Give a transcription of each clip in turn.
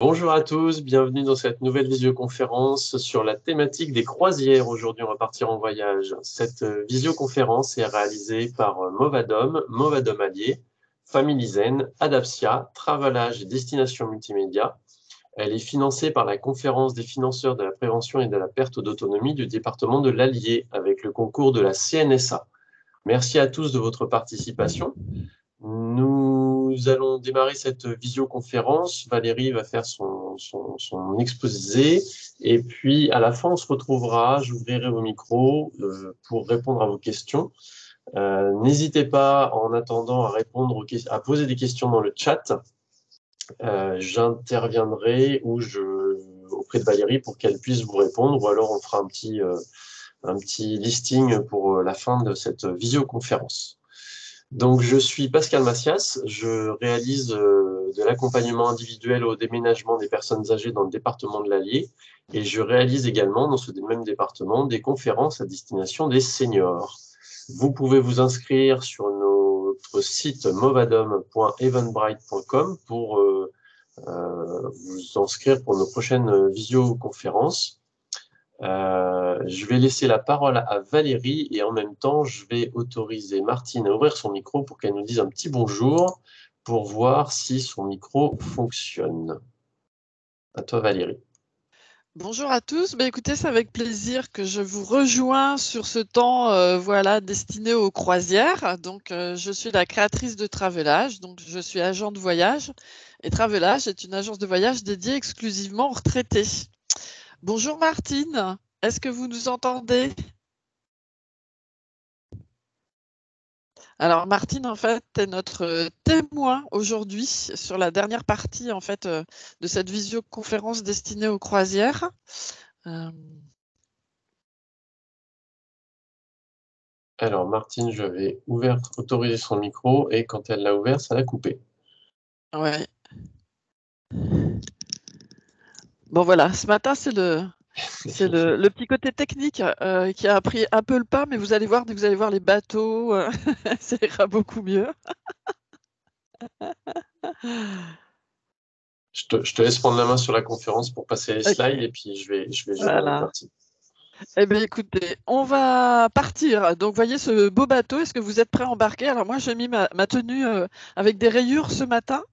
Bonjour à tous, bienvenue dans cette nouvelle visioconférence sur la thématique des croisières. Aujourd'hui, on va partir en voyage. Cette visioconférence est réalisée par Movadom, Movadom Allier, Family Zen, Adapsia, Travelage et Destination Multimédia. Elle est financée par la Conférence des financeurs de la prévention et de la perte d'autonomie du département de l'Allier avec le concours de la CNSA. Merci à tous de votre participation. Nous allons démarrer cette visioconférence. Valérie va faire son exposé. Et puis, à la fin, on se retrouvera. J'ouvrirai vos micros pour répondre à vos questions. N'hésitez pas, en attendant, à poser des questions dans le chat. J'interviendrai auprès de Valérie pour qu'elle puisse vous répondre. Ou alors, on fera un petit listing pour la fin de cette visioconférence. Donc, je suis Pascal Macias, je réalise de l'accompagnement individuel au déménagement des personnes âgées dans le département de l'Allier et je réalise également dans ce même département des conférences à destination des seniors. Vous pouvez vous inscrire sur notre site movadom.eventbrite.com pour vous inscrire pour nos prochaines visioconférences. Je vais laisser la parole à Valérie et en même temps, je vais autoriser Martine à ouvrir son micro pour qu'elle nous dise un petit bonjour pour voir si son micro fonctionne. À toi, Valérie. Bonjour à tous. Écoutez, c'est avec plaisir que je vous rejoins sur ce temps destiné aux croisières. Donc, je suis la créatrice de Travelage. Donc, je suis agent de voyage. Et Travelage est une agence de voyage dédiée exclusivement aux retraités. Bonjour Martine. Est-ce que vous nous entendez? Alors Martine, en fait, est notre témoin aujourd'hui sur la dernière partie en fait de cette visioconférence destinée aux croisières. Alors, Martine, je vais autoriser son micro et quand elle l'a ouvert, ça l'a coupé. Ouais. Bon voilà, ce matin, c'est le petit côté technique qui a pris un peu le pas, mais vous allez voir, dès que vous allez voir les bateaux, ça ira beaucoup mieux. Je te laisse prendre la main sur la conférence pour passer les slides Ok, et puis je vais gérer l'autre voilà. partie. Eh bien, écoutez, on va partir. Donc, voyez ce beau bateau. Est-ce que vous êtes prêts à embarquer? Alors, moi, j'ai mis ma tenue avec des rayures ce matin.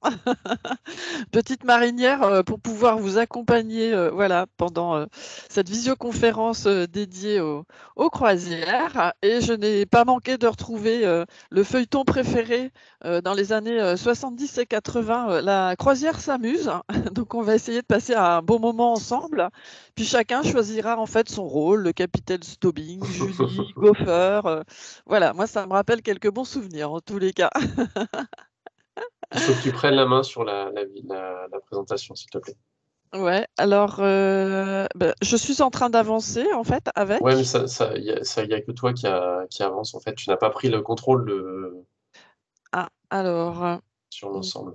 Petite marinière pour pouvoir vous accompagner voilà, pendant cette visioconférence dédiée aux croisières. Et je n'ai pas manqué de retrouver le feuilleton préféré dans les années 70 et 80. La croisière s'amuse. Donc, on va essayer de passer un bon moment ensemble. Puis chacun choisira en fait son rôle, le capitaine Stobbing, Julie, Gopher. Voilà, moi, ça me rappelle quelques bons souvenirs en tous les cas. Il faut que tu prennes la main sur la présentation, s'il te plaît. Ouais, alors je suis en train d'avancer en fait Ouais, mais avec. y a que toi qui avance en fait. Tu n'as pas pris le contrôle Ah, alors sur mmh, l'ensemble.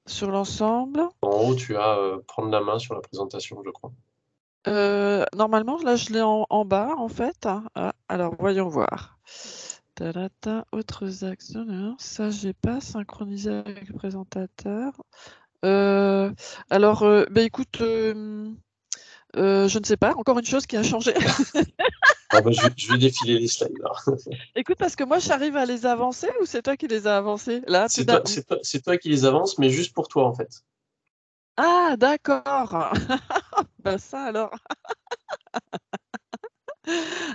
sur l'ensemble. En haut, tu as prendre la main sur la présentation, je crois. Normalement, là, je l'ai en bas en fait. Ah, alors, voyons voir. Tadata, autres actions. Ça, j'ai pas synchronisé avec le présentateur. Alors, écoute, je ne sais pas. Encore une chose qui a changé. Ah bah, je vais défiler les slides là. Écoute, parce que moi, j'arrive à les avancer ou c'est toi qui les as avancés? Là, tout d'un. C'est toi qui les avances, mais juste pour toi en fait. Ah, d'accord. Bah ça alors.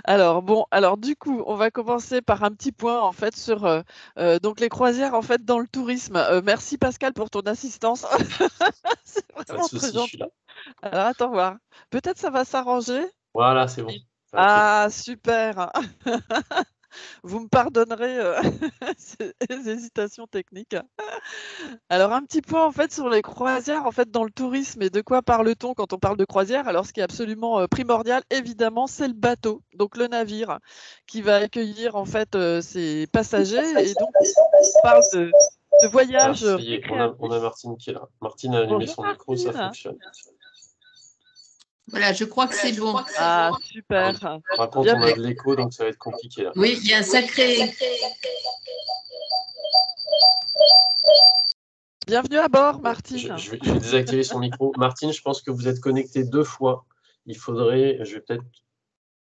Alors bon, alors du coup, on va commencer par un petit point en fait sur donc les croisières en fait dans le tourisme. Merci Pascal pour ton assistance. C'est Pas de vraiment très souci, je suis gentil. là. Alors attends voir. Peut-être ça va s'arranger. Voilà, c'est bon. Ça a pris. Ah super. Vous me pardonnerez ces hésitations techniques. Alors un petit point en fait sur les croisières en fait dans le tourisme et de quoi parle-t-on quand on parle de croisière? Alors ce qui est absolument primordial évidemment c'est le bateau, donc le navire qui va accueillir en fait ses passagers et donc on parle de Ah, voyage ça y est, on a récréatif. Martine qui est là. Martine a allumé Bonjour son micro, ça Martine. fonctionne. Voilà, je crois que c'est bon. Ah Oui. super. Par contre, on a Bienvenue. de l'écho, donc ça va être compliqué là. Oui, il y a un sacré. Bienvenue à bord, Je, Martine. je vais désactiver son micro. Martine, je pense que vous êtes connecté 2 fois. Je vais peut-être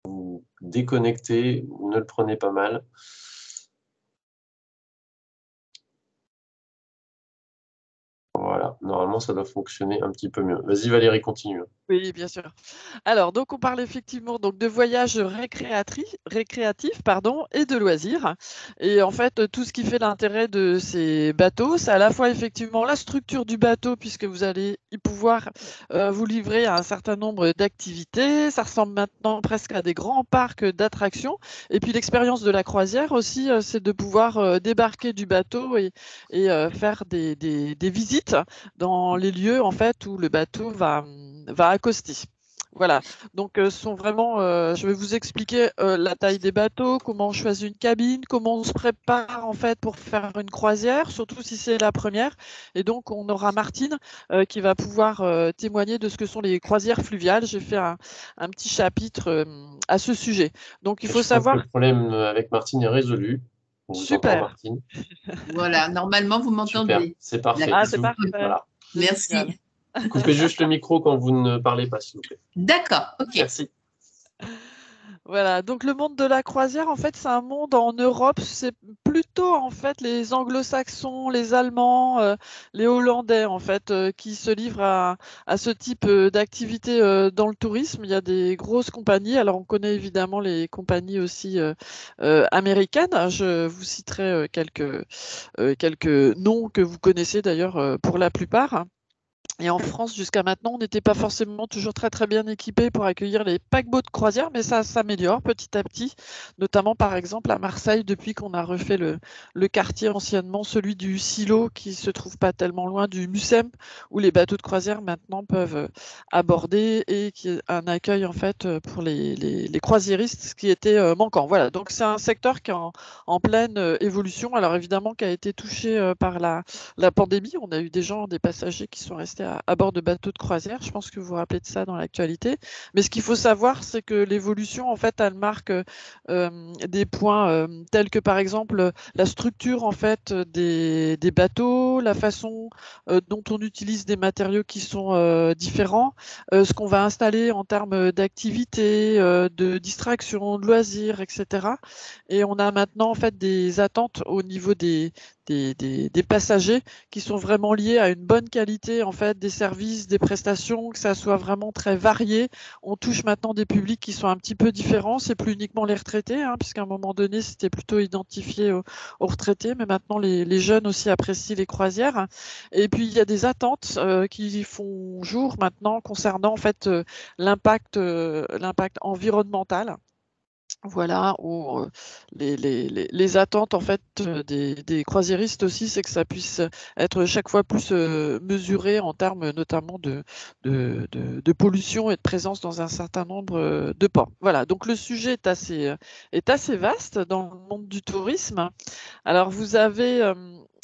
vous déconnecter. Ne le prenez pas mal. Voilà, normalement, ça doit fonctionner un petit peu mieux. Vas-y, Valérie, continue. Oui, bien sûr. Alors, donc, on parle effectivement donc, de voyages récréatifs pardon, et de loisirs. Et en fait, tout ce qui fait l'intérêt de ces bateaux, c'est à la fois effectivement la structure du bateau, puisque vous allez y pouvoir vous livrer à un certain nombre d'activités. Ça ressemble maintenant presque à des grands parcs d'attractions. Et puis, l'expérience de la croisière aussi, c'est de pouvoir débarquer du bateau et faire des visites dans les lieux en fait où le bateau va accoster. Voilà, donc sont vraiment, je vais vous expliquer la taille des bateaux, comment on choisit une cabine, comment on se prépare en fait pour faire une croisière, surtout si c'est la première. Et donc on aura Martine qui va pouvoir témoigner de ce que sont les croisières fluviales. J'ai fait un petit chapitre à ce sujet. Donc il Et faut je crois que savoir, le problème avec Martine est résolu. On vous entend, super. Martine. Voilà, normalement, vous Super, m'entendez. c'est parfait. Ah, Si c'est vous... parfait. Voilà. C'est génial. Merci. Coupez juste le micro quand vous ne parlez pas, s'il vous plaît. D'accord, ok. Merci. Voilà, donc le monde de la croisière, en fait, c'est un monde en Europe, c'est plutôt en fait les Anglo-Saxons, les Allemands, les Hollandais en fait, qui se livrent à ce type d'activité dans le tourisme. Il y a des grosses compagnies, alors on connaît évidemment les compagnies aussi américaines. Je vous citerai quelques noms que vous connaissez d'ailleurs pour la plupart. Et en France, jusqu'à maintenant, on n'était pas forcément toujours très très bien équipés pour accueillir les paquebots de croisière, mais ça s'améliore petit à petit, notamment par exemple à Marseille, depuis qu'on a refait le quartier anciennement, celui du Silo, qui se trouve pas tellement loin du Mucem, où les bateaux de croisière maintenant peuvent aborder et qui est un accueil en fait pour les croisiéristes, ce qui était manquant. Voilà, donc c'est un secteur qui est en pleine évolution, alors évidemment qui a été touché par la pandémie. On a eu des gens, des passagers qui sont restés à bord de bateaux de croisière. Je pense que vous vous rappelez de ça dans l'actualité. Mais ce qu'il faut savoir, c'est que l'évolution, en fait, elle marque des points tels que, par exemple, la structure en fait des bateaux, la façon dont on utilise des matériaux qui sont différents, ce qu'on va installer en termes d'activité, de distraction, de loisirs, etc. Et on a maintenant en fait des attentes au niveau des passagers qui sont vraiment liés à une bonne qualité en fait des services, des prestations, que ça soit vraiment très varié. On touche maintenant des publics qui sont un petit peu différents. C'est plus uniquement les retraités, hein, puisqu'à un moment donné c'était plutôt identifié aux retraités, mais maintenant les jeunes aussi apprécient les croisières. Et puis il y a des attentes qui font jour maintenant concernant en fait l'impact environnemental. Voilà, où les attentes en fait des croisiéristes aussi, c'est que ça puisse être chaque fois plus mesuré en termes notamment de pollution et de présence dans un certain nombre de ports. Voilà, donc le sujet est assez vaste dans le monde du tourisme. Alors vous avez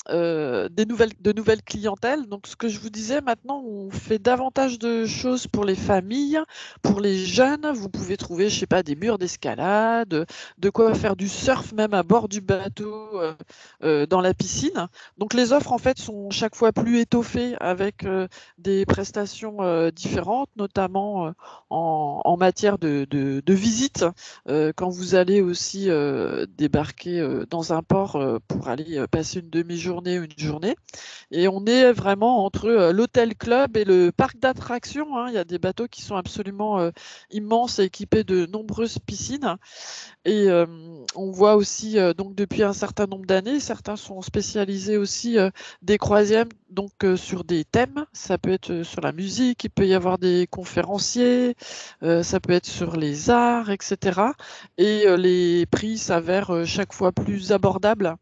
de nouvelles clientèles. Donc ce que je vous disais, maintenant on fait davantage de choses pour les familles, pour les jeunes. Vous pouvez trouver, je sais pas, des murs d'escalade, de quoi faire du surf même à bord du bateau, dans la piscine. Donc les offres en fait sont chaque fois plus étoffées avec des prestations différentes, notamment en matière de visite. Quand vous allez aussi débarquer dans un port pour aller passer une demi-journée ou une journée. Et on est vraiment entre l'hôtel club et le parc d'attractions, hein. Il y a des bateaux qui sont absolument immenses et équipés de nombreuses piscines. Et on voit aussi, donc depuis un certain nombre d'années, certains sont spécialisés aussi des croisières donc sur des thèmes. Ça peut être sur la musique, il peut y avoir des conférenciers, ça peut être sur les arts, etc. Et les prix s'avèrent chaque fois plus abordables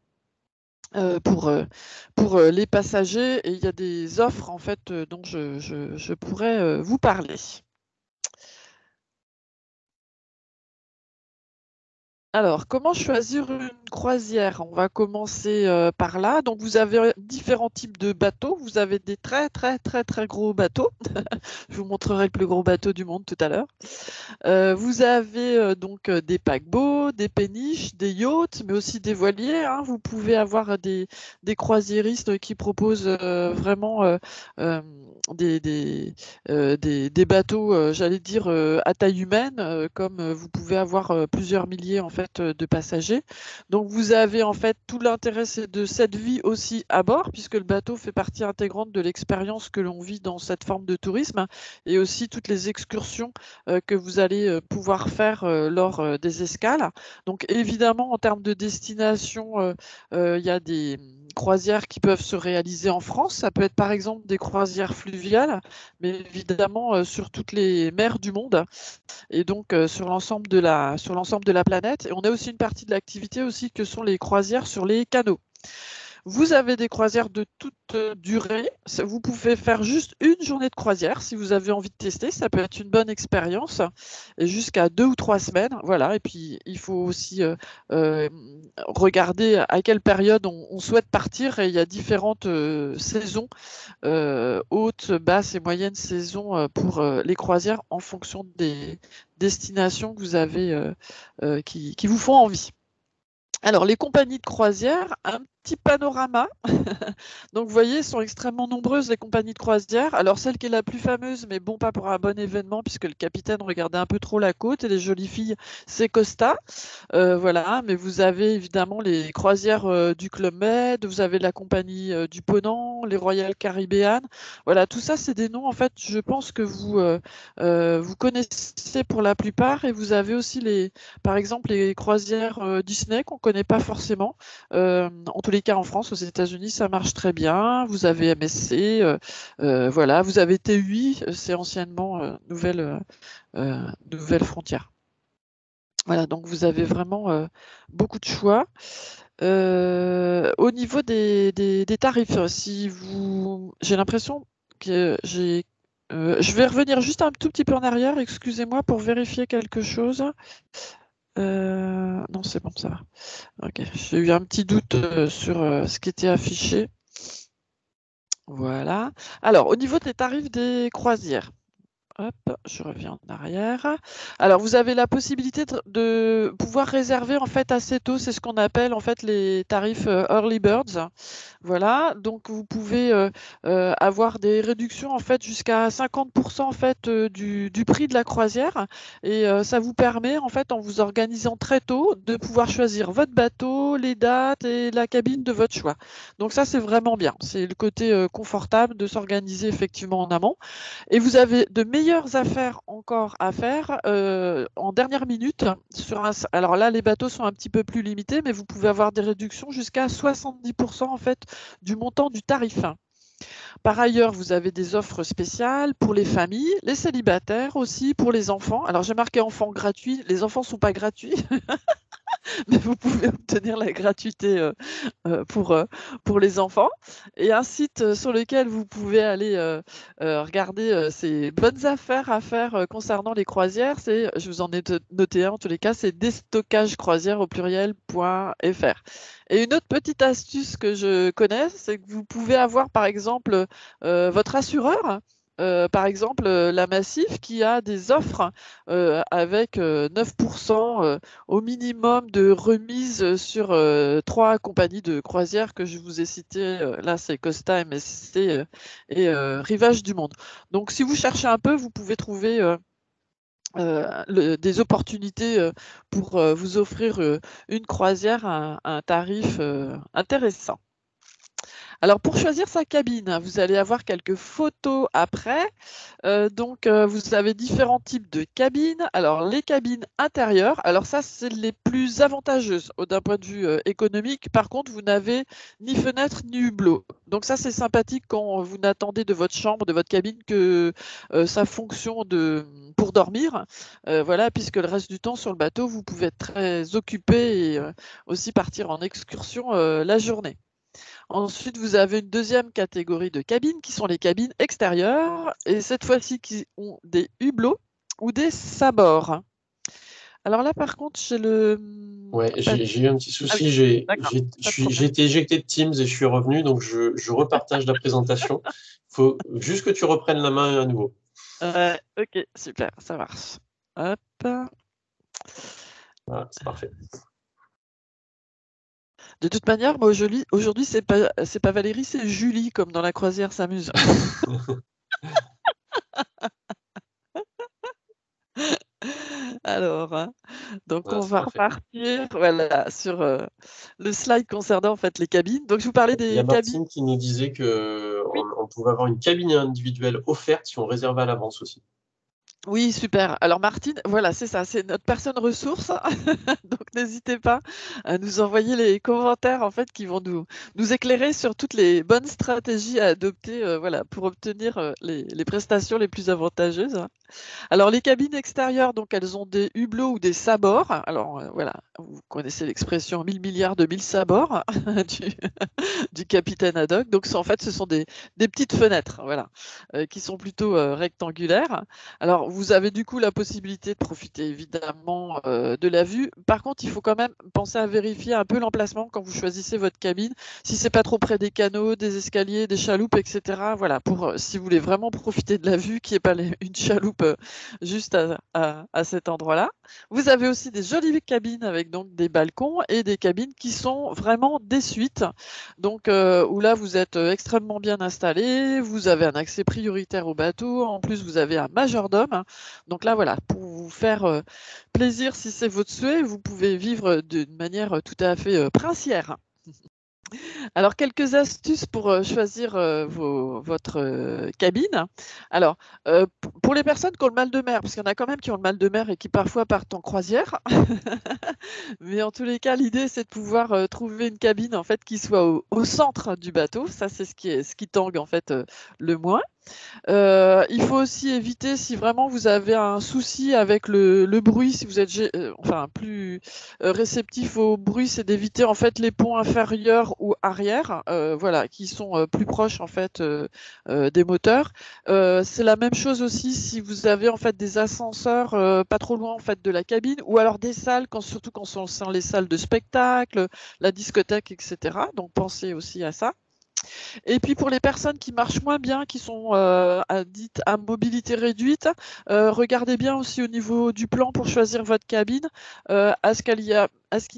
pour les passagers. Et il y a des offres en fait dont je pourrais vous parler. Alors, comment choisir une croisière? On va commencer par là. Donc, vous avez différents types de bateaux. Vous avez des très, très, très, très gros bateaux. Je vous montrerai le plus gros bateau du monde tout à l'heure. Vous avez donc des paquebots, des péniches, des yachts, mais aussi des voiliers, hein. Vous pouvez avoir des croisiéristes qui proposent vraiment euh, des bateaux, j'allais dire, à taille humaine, comme vous pouvez avoir plusieurs milliers en fait de passagers. Donc vous avez en fait tout l'intérêt de cette vie aussi à bord, puisque le bateau fait partie intégrante de l'expérience que l'on vit dans cette forme de tourisme, et aussi toutes les excursions que vous allez pouvoir faire lors des escales. Donc évidemment, en termes de destination, il y a des croisières qui peuvent se réaliser en France. Ça peut être par exemple des croisières fluviales, mais évidemment sur toutes les mers du monde et donc sur l'ensemble de la planète. Et on a aussi une partie de l'activité aussi que sont les croisières sur les canaux. Vous avez des croisières de toute durée. Vous pouvez faire juste une journée de croisière si vous avez envie de tester. Ça peut être une bonne expérience et jusqu'à 2 ou 3 semaines. Voilà. Et puis, il faut aussi regarder à quelle période on souhaite partir. Et il y a différentes saisons, hautes, basses et moyennes saisons pour les croisières en fonction des destinations que vous avez qui vous font envie. Alors, les compagnies de croisière, un petit panorama. Donc, vous voyez, sont extrêmement nombreuses les compagnies de croisière. Alors, celle qui est la plus fameuse, mais bon, pas pour un bon événement, puisque le capitaine regardait un peu trop la côte et les jolies filles, c'est Costa. Voilà, mais vous avez évidemment les croisières du Club Med, vous avez la compagnie du Ponant, les Royal Caribbean. Voilà, tout ça, c'est des noms, en fait, je pense que vous connaissez pour la plupart. Et vous avez aussi par exemple, les croisières Disney qu'on ne connaît pas forcément. En tous les cas, en France, aux États-Unis, ça marche très bien. Vous avez MSC, voilà. Vous avez TUI, c'est anciennement Nouvelle Frontière. Voilà, donc vous avez vraiment beaucoup de choix. Au niveau des tarifs, j'ai l'impression que je vais revenir juste un tout petit peu en arrière, excusez-moi, pour vérifier quelque chose. Non, c'est bon, ça va. Ok, j'ai eu un petit doute sur ce qui était affiché. Voilà. Alors, au niveau des tarifs des croisières, hop, je reviens en arrière. Alors, vous avez la possibilité de pouvoir réserver en fait assez tôt. C'est ce qu'on appelle en fait les tarifs early birds. Voilà. Donc, vous pouvez avoir des réductions en fait jusqu'à 50% en fait du prix de la croisière. Et ça vous permet en fait, en vous organisant très tôt, de pouvoir choisir votre bateau, les dates et la cabine de votre choix. Donc ça, c'est vraiment bien. C'est le côté confortable de s'organiser effectivement en amont. Et vous avez de meilleures affaires encore à faire en dernière minute. Alors là, les bateaux sont un petit peu plus limités, mais vous pouvez avoir des réductions jusqu'à 70% en fait du montant du tarif. Par ailleurs, vous avez des offres spéciales pour les familles, les célibataires aussi, pour les enfants. Alors j'ai marqué enfants gratuits. Les enfants ne sont pas gratuits, mais vous pouvez obtenir la gratuité euh, pour, euh, pour les enfants. Et un site sur lequel vous pouvez aller regarder ces bonnes affaires à faire concernant les croisières, je vous en ai noté un en tous les cas, c'est déstockagecroisière au pluriel.fr. Et une autre petite astuce que je connais, c'est que vous pouvez avoir par exemple votre assureur. Par exemple, la Massif qui a des offres avec 9% au minimum de remise sur 3 compagnies de croisière que je vous ai citées. Là, c'est Costa, MSC et Rivage du Monde. Donc, si vous cherchez un peu, vous pouvez trouver des opportunités pour vous offrir une croisière à un tarif intéressant. Alors, pour choisir sa cabine, vous allez avoir quelques photos après. Donc, vous avez différents types de cabines. Alors, les cabines intérieures, alors ça, c'est les plus avantageuses d'un point de vue économique. Par contre, vous n'avez ni fenêtre ni hublot. Donc, ça, c'est sympathique quand vous n'attendez de votre chambre, de votre cabine, que ça fonctionne pour dormir. Voilà, puisque le reste du temps sur le bateau, vous pouvez être très occupé et aussi partir en excursion la journée. Ensuite, vous avez une deuxième catégorie de cabines qui sont les cabines extérieures et cette fois-ci qui ont des hublots ou des sabords. Alors là, par contre, j'ai le. Ouais, pas- j'ai eu un petit Ah oui, souci. d'accord, pas de J'ai problème. été éjecté de Teams et je suis revenu, donc je repartage la présentation. Il faut juste que tu reprennes la main à nouveau. Ok, super, ça marche. Hop. Voilà, c'est parfait. De toute manière, moi aujourd'hui, c'est pas Valérie, c'est Julie, comme dans La Croisière s'amuse. Alors, hein, donc Voilà, on c'est va parfait. repartir, voilà, sur le slide concernant en fait les cabines. Donc je vous parlais Il y a des cabines. Martine qui nous disait que Oui, on pouvait avoir une cabine individuelle offerte si on réservait à l'avance aussi. oui, super. Alors Martine, voilà, c'est ça, c'est notre personne ressource. Donc n'hésitez pas à nous envoyer les commentaires en fait qui vont nous éclairer sur toutes les bonnes stratégies à adopter, voilà, pour obtenir les prestations les plus avantageuses. Alors les cabines extérieures, donc elles ont des hublots ou des sabords. Alors voilà, vous connaissez l'expression 1000 milliards de 1000 sabords du, du capitaine Haddock. Donc en fait, ce sont des petites fenêtres, voilà, qui sont plutôt rectangulaires. Alors vous avez du coup la possibilité de profiter évidemment de la vue. Par contre, il faut quand même penser à vérifier un peu l'emplacement quand vous choisissez votre cabine, si c'est pas trop près des canaux, des escaliers, des chaloupes, etc. Voilà, pour si vous voulez vraiment profiter de la vue, qu'il n'y ait pas une chaloupe juste à cet endroit-là. Vous avez aussi des jolies cabines avec donc des balcons et des cabines qui sont vraiment des suites. Donc où là vous êtes extrêmement bien installé, vous avez un accès prioritaire au bateau, en plus vous avez un majordome. Donc là voilà, pour vous faire plaisir si c'est votre souhait, vous pouvez vivre d'une manière tout à fait princière. Alors, quelques astuces pour choisir votre cabine. Alors, pour les personnes qui ont le mal de mer, parce qu'il y en a quand même qui ont le mal de mer et qui parfois partent en croisière, mais en tous les cas, l'idée c'est de pouvoir trouver une cabine en fait qui soit au centre du bateau. Ça, c'est ce qui tangue en fait le moins. Il faut aussi éviter, si vraiment vous avez un souci avec le bruit, si vous êtes enfin, plus réceptif au bruit, c'est d'éviter en fait les ponts inférieurs ou arrière, voilà, qui sont plus proches en fait des moteurs. C'est la même chose aussi si vous avez en fait des ascenseurs pas trop loin en fait de la cabine, ou alors des salles, surtout quand ce sont les salles de spectacle, la discothèque, etc. Donc pensez aussi à ça. Et puis pour les personnes qui marchent moins bien, qui sont dites à mobilité réduite, regardez bien aussi au niveau du plan pour choisir votre cabine, à ce qu'il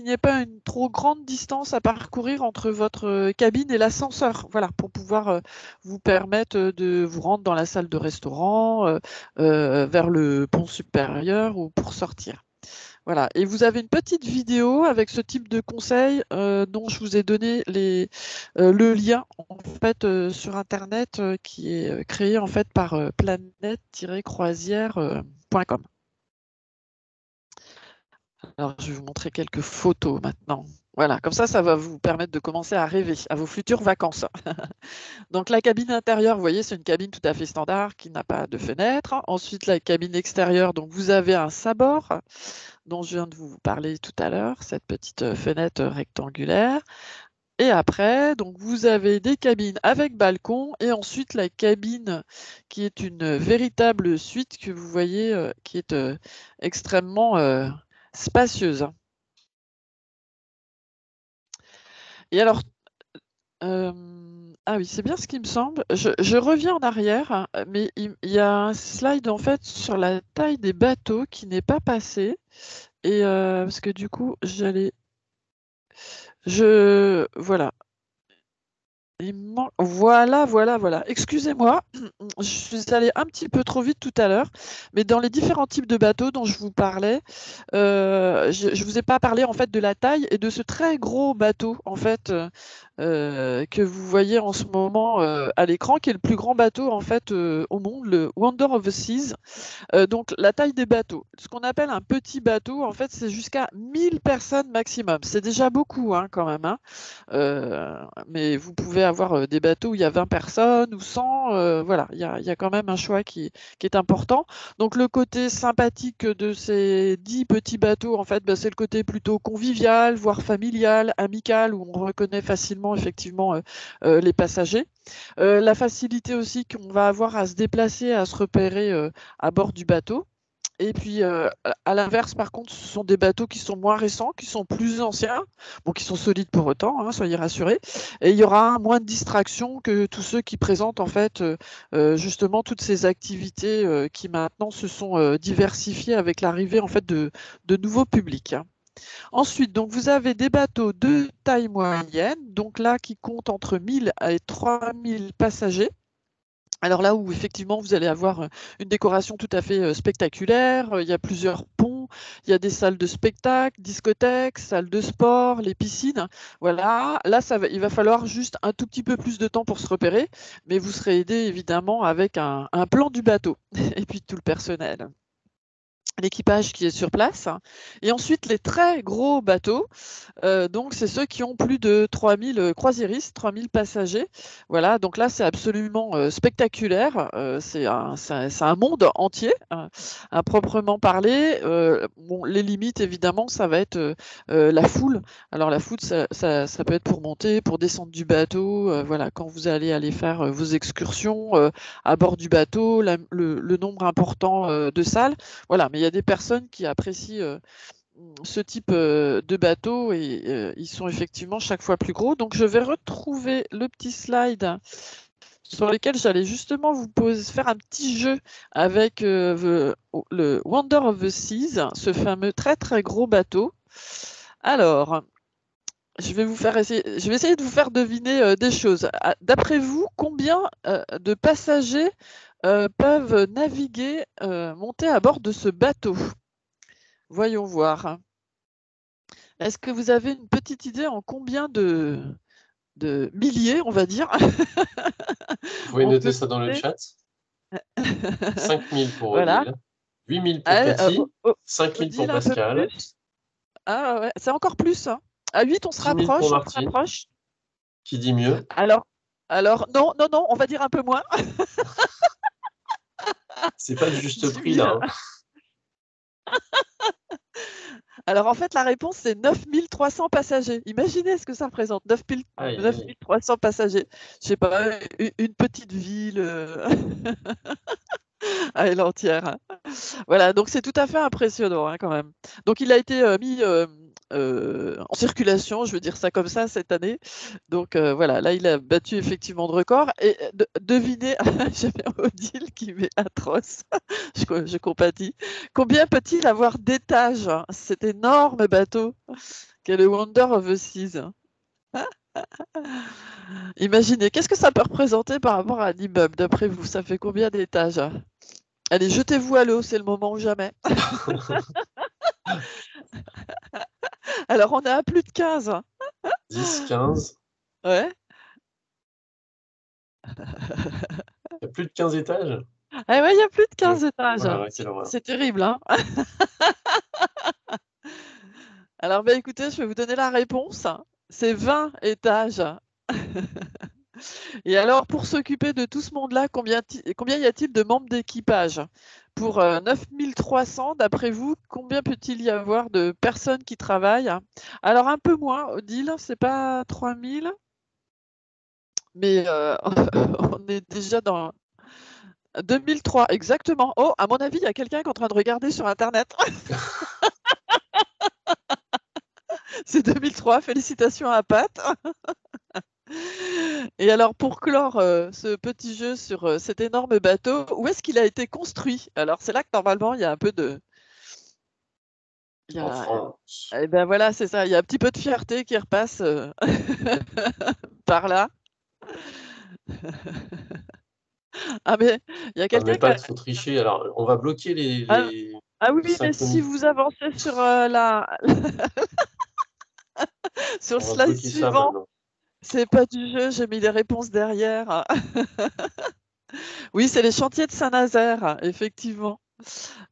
n'y ait pas une trop grande distance à parcourir entre votre cabine et l'ascenseur, voilà, pour pouvoir vous permettre de vous rendre dans la salle de restaurant, vers le pont supérieur ou pour sortir. Voilà, et vous avez une petite vidéo avec ce type de conseils dont je vous ai donné le lien en fait sur internet qui est créé en fait par planète-croisière.com. Alors je vais vous montrer quelques photos maintenant. Voilà, comme ça va vous permettre de commencer à rêver à vos futures vacances. Donc la cabine intérieure, vous voyez, c'est une cabine tout à fait standard qui n'a pas de fenêtre. Ensuite, la cabine extérieure, donc vous avez un sabord dont je viens de vous parler tout à l'heure, cette petite fenêtre rectangulaire. Et après, donc vous avez des cabines avec balcon et ensuite la cabine qui est une véritable suite que vous voyez qui est extrêmement spacieuse. Et alors, ah oui, c'est bien ce qui me semble. Je reviens en arrière, hein, mais il y a un slide en fait sur la taille des bateaux qui n'est pas passé. Et parce que du coup, voilà. Voilà. Excusez-moi, je suis allée un petit peu trop vite tout à l'heure, mais dans les différents types de bateaux dont je vous parlais, je ne vous ai pas parlé en fait de la taille et de ce très gros bateau en fait que vous voyez en ce moment à l'écran, qui est le plus grand bateau en fait au monde, le Wonder of the Seas. Donc la taille des bateaux. Ce qu'on appelle un petit bateau, en fait, c'est jusqu'à 1000 personnes maximum. C'est déjà beaucoup hein, quand même. Hein. Mais vous pouvez avoir des bateaux où il y a 20 personnes ou 100. Voilà, il y a quand même un choix qui est important. Donc le côté sympathique de ces 10 petits bateaux, en fait, bah, c'est le côté plutôt convivial, voire familial, amical, où on reconnaît facilement effectivement les passagers. La facilité aussi qu'on va avoir à se déplacer, à se repérer à bord du bateau. Et puis, à l'inverse, par contre, ce sont des bateaux qui sont moins récents, qui sont plus anciens, bon, qui sont solides pour autant, hein, soyez rassurés. Et il y aura moins de distractions que tous ceux qui présentent en fait justement toutes ces activités qui maintenant se sont diversifiées avec l'arrivée en fait de nouveaux publics. Ensuite, donc vous avez des bateaux de taille moyenne, donc là qui comptent entre 1000 et 3000 passagers. Alors là où effectivement vous allez avoir une décoration tout à fait spectaculaire, il y a plusieurs ponts, il y a des salles de spectacle, discothèques, salles de sport, les piscines. Voilà, là il va falloir juste un tout petit peu plus de temps pour se repérer, mais vous serez aidé évidemment avec un plan du bateau et puis tout le personnel. L'équipage qui est sur place. Et ensuite, les très gros bateaux, donc c'est ceux qui ont plus de 3000 croisiéristes, 3000 passagers. Voilà, donc là, c'est absolument spectaculaire. C'est un monde entier, à proprement parler. Bon, les limites, évidemment, ça va être la foule. Alors, la foule, ça peut être pour monter, pour descendre du bateau. Voilà, quand vous allez aller faire vos excursions à bord du bateau, le nombre important de salles. Voilà, mais il y a des personnes qui apprécient ce type de bateau et ils sont effectivement chaque fois plus gros. Donc, je vais retrouver le petit slide sur lequel j'allais justement vous faire un petit jeu avec le Wonder of the Seas, ce fameux très très gros bateau. Alors, je vais essayer de vous faire deviner des choses. D'après vous, combien de passagers peuvent naviguer, monter à bord de ce bateau? Voyons voir. Est-ce que vous avez une petite idée en combien de milliers, on va dire, Vous pouvez on noter peut ça dans le monter? chat. 5000 pour Voilà. Odile, 8000 pour Ah, Cathy, 5000 pour Odile, un peu Pascal, plus. Ah ouais, c'est encore plus, hein. À 8, on se 10 000 pour rapproche, on se Martine. rapproche. Qui dit mieux? Alors, non, on va dire un peu moins. C'est pas le juste 10 prix 000. là. Alors en fait, la réponse, c'est 9300 passagers. Imaginez ce que ça représente, 9300 passagers. Je sais pas, une petite ville à elle entière. Voilà, donc c'est tout à fait impressionnant quand même. Donc il a été mis en circulation, je veux dire ça comme ça, cette année. Donc voilà, là il a battu effectivement de record. Et devinez, j'ai bien Odile qui met atroce, je compatis. Combien peut-il avoir d'étages, cet énorme bateau qu'est le Wonder of the Seas? Imaginez, qu'est-ce que ça peut représenter par rapport à un immeuble, d'après vous? Ça fait combien d'étages? Allez, jetez-vous à l'eau, c'est le moment ou jamais. Alors, on est à plus de 15. 10, 15. Ouais. Il y a plus de 15 étages? Ah ouais, il y a plus de 15 étages. Voilà, quelle horreur. C'est terrible, hein. Alors, bah, écoutez, je vais vous donner la réponse. C'est 20 étages. Et alors, pour s'occuper de tout ce monde-là, combien y a-t-il de membres d'équipage? Pour 9300, d'après vous, combien peut-il y avoir de personnes qui travaillent? Alors, un peu moins, Odile, c'est pas 3000, mais on est déjà dans 2003, exactement. Oh, à mon avis, il y a quelqu'un qui est en train de regarder sur Internet. C'est 2003, félicitations à Pat. Et alors, pour clore ce petit jeu sur cet énorme bateau, où est-ce qu'il a été construit? Alors, c'est là que normalement, il y a un peu de... En France. Eh ben voilà, c'est ça. Il y a un petit peu de fierté qui repasse par là. Ah, mais il y a Ah, mais quelqu'un qui pas a... trop tricher. Alors, on va bloquer Ah, ah oui, mais si synchronies. vous avancez sur sur le On va slide bloquer ça suivant, maintenant. c'est pas du jeu, j'ai mis les réponses derrière. Oui, c'est les chantiers de Saint-Nazaire, effectivement.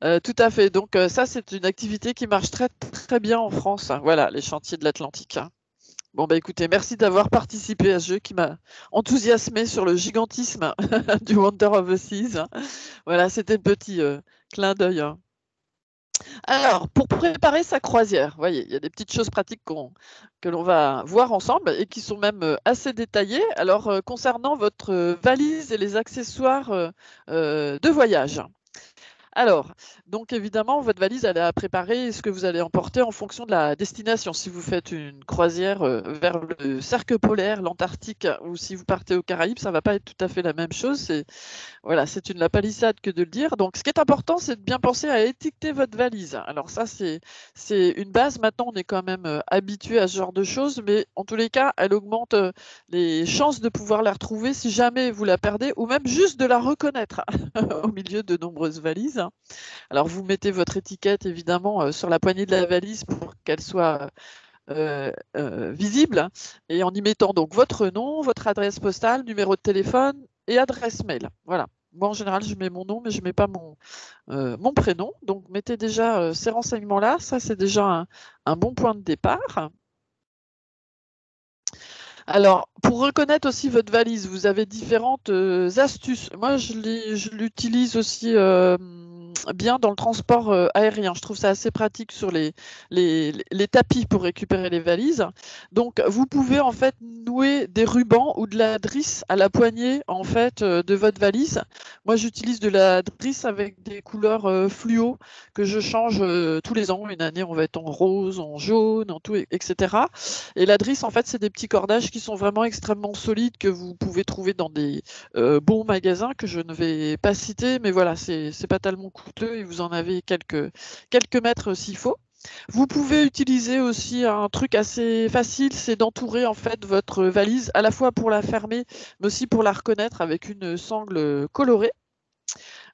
Tout à fait. Donc ça, c'est une activité qui marche très très bien en France. Voilà, les chantiers de l'Atlantique. Bon, bah écoutez, merci d'avoir participé à ce jeu qui m'a enthousiasmé sur le gigantisme du Wonder of the Seas. Voilà, c'était le petit clin d'œil. Alors, pour préparer sa croisière, vous voyez, il y a des petites choses pratiques que l'on va voir ensemble et qui sont même assez détaillées. Alors, concernant votre valise et les accessoires de voyage. Alors, donc évidemment, votre valise, elle est à préparer ce que vous allez emporter en fonction de la destination. Si vous faites une croisière vers le cercle polaire, l'Antarctique, ou si vous partez aux Caraïbes, ça ne va pas être tout à fait la même chose. Voilà, c'est une lapalissade que de le dire. Donc, ce qui est important, c'est de bien penser à étiqueter votre valise. Alors ça, c'est une base. Maintenant, on est quand même habitué à ce genre de choses, mais en tous les cas, elle augmente les chances de pouvoir la retrouver si jamais vous la perdez, ou même juste de la reconnaître au milieu de nombreuses valises. Alors, vous mettez votre étiquette, évidemment, sur la poignée de la valise pour qu'elle soit visible, et en y mettant donc votre nom, votre adresse postale, numéro de téléphone et adresse mail. Voilà. Moi, en général, je mets mon nom, mais je ne mets pas mon prénom. Donc, mettez déjà ces renseignements-là. Ça, c'est déjà un bon point de départ. Alors, pour reconnaître aussi votre valise, vous avez différentes astuces. Moi, je l'utilise aussi bien dans le transport aérien. Je trouve ça assez pratique sur les tapis pour récupérer les valises. Donc, vous pouvez en fait nouer des rubans ou de la drisse à la poignée en fait de votre valise. Moi, j'utilise de la drisse avec des couleurs fluo que je change tous les ans. Une année, on va être en rose, en jaune, en tout, etc. Et la drisse, en fait, c'est des petits cordages qui sont vraiment extrêmement solides que vous pouvez trouver dans des bons magasins que je ne vais pas citer, mais voilà, c'est pas tellement coûteux et vous en avez quelques mètres s'il faut. Vous pouvez utiliser aussi un truc assez facile, c'est d'entourer en fait votre valise à la fois pour la fermer, mais aussi pour la reconnaître avec une sangle colorée.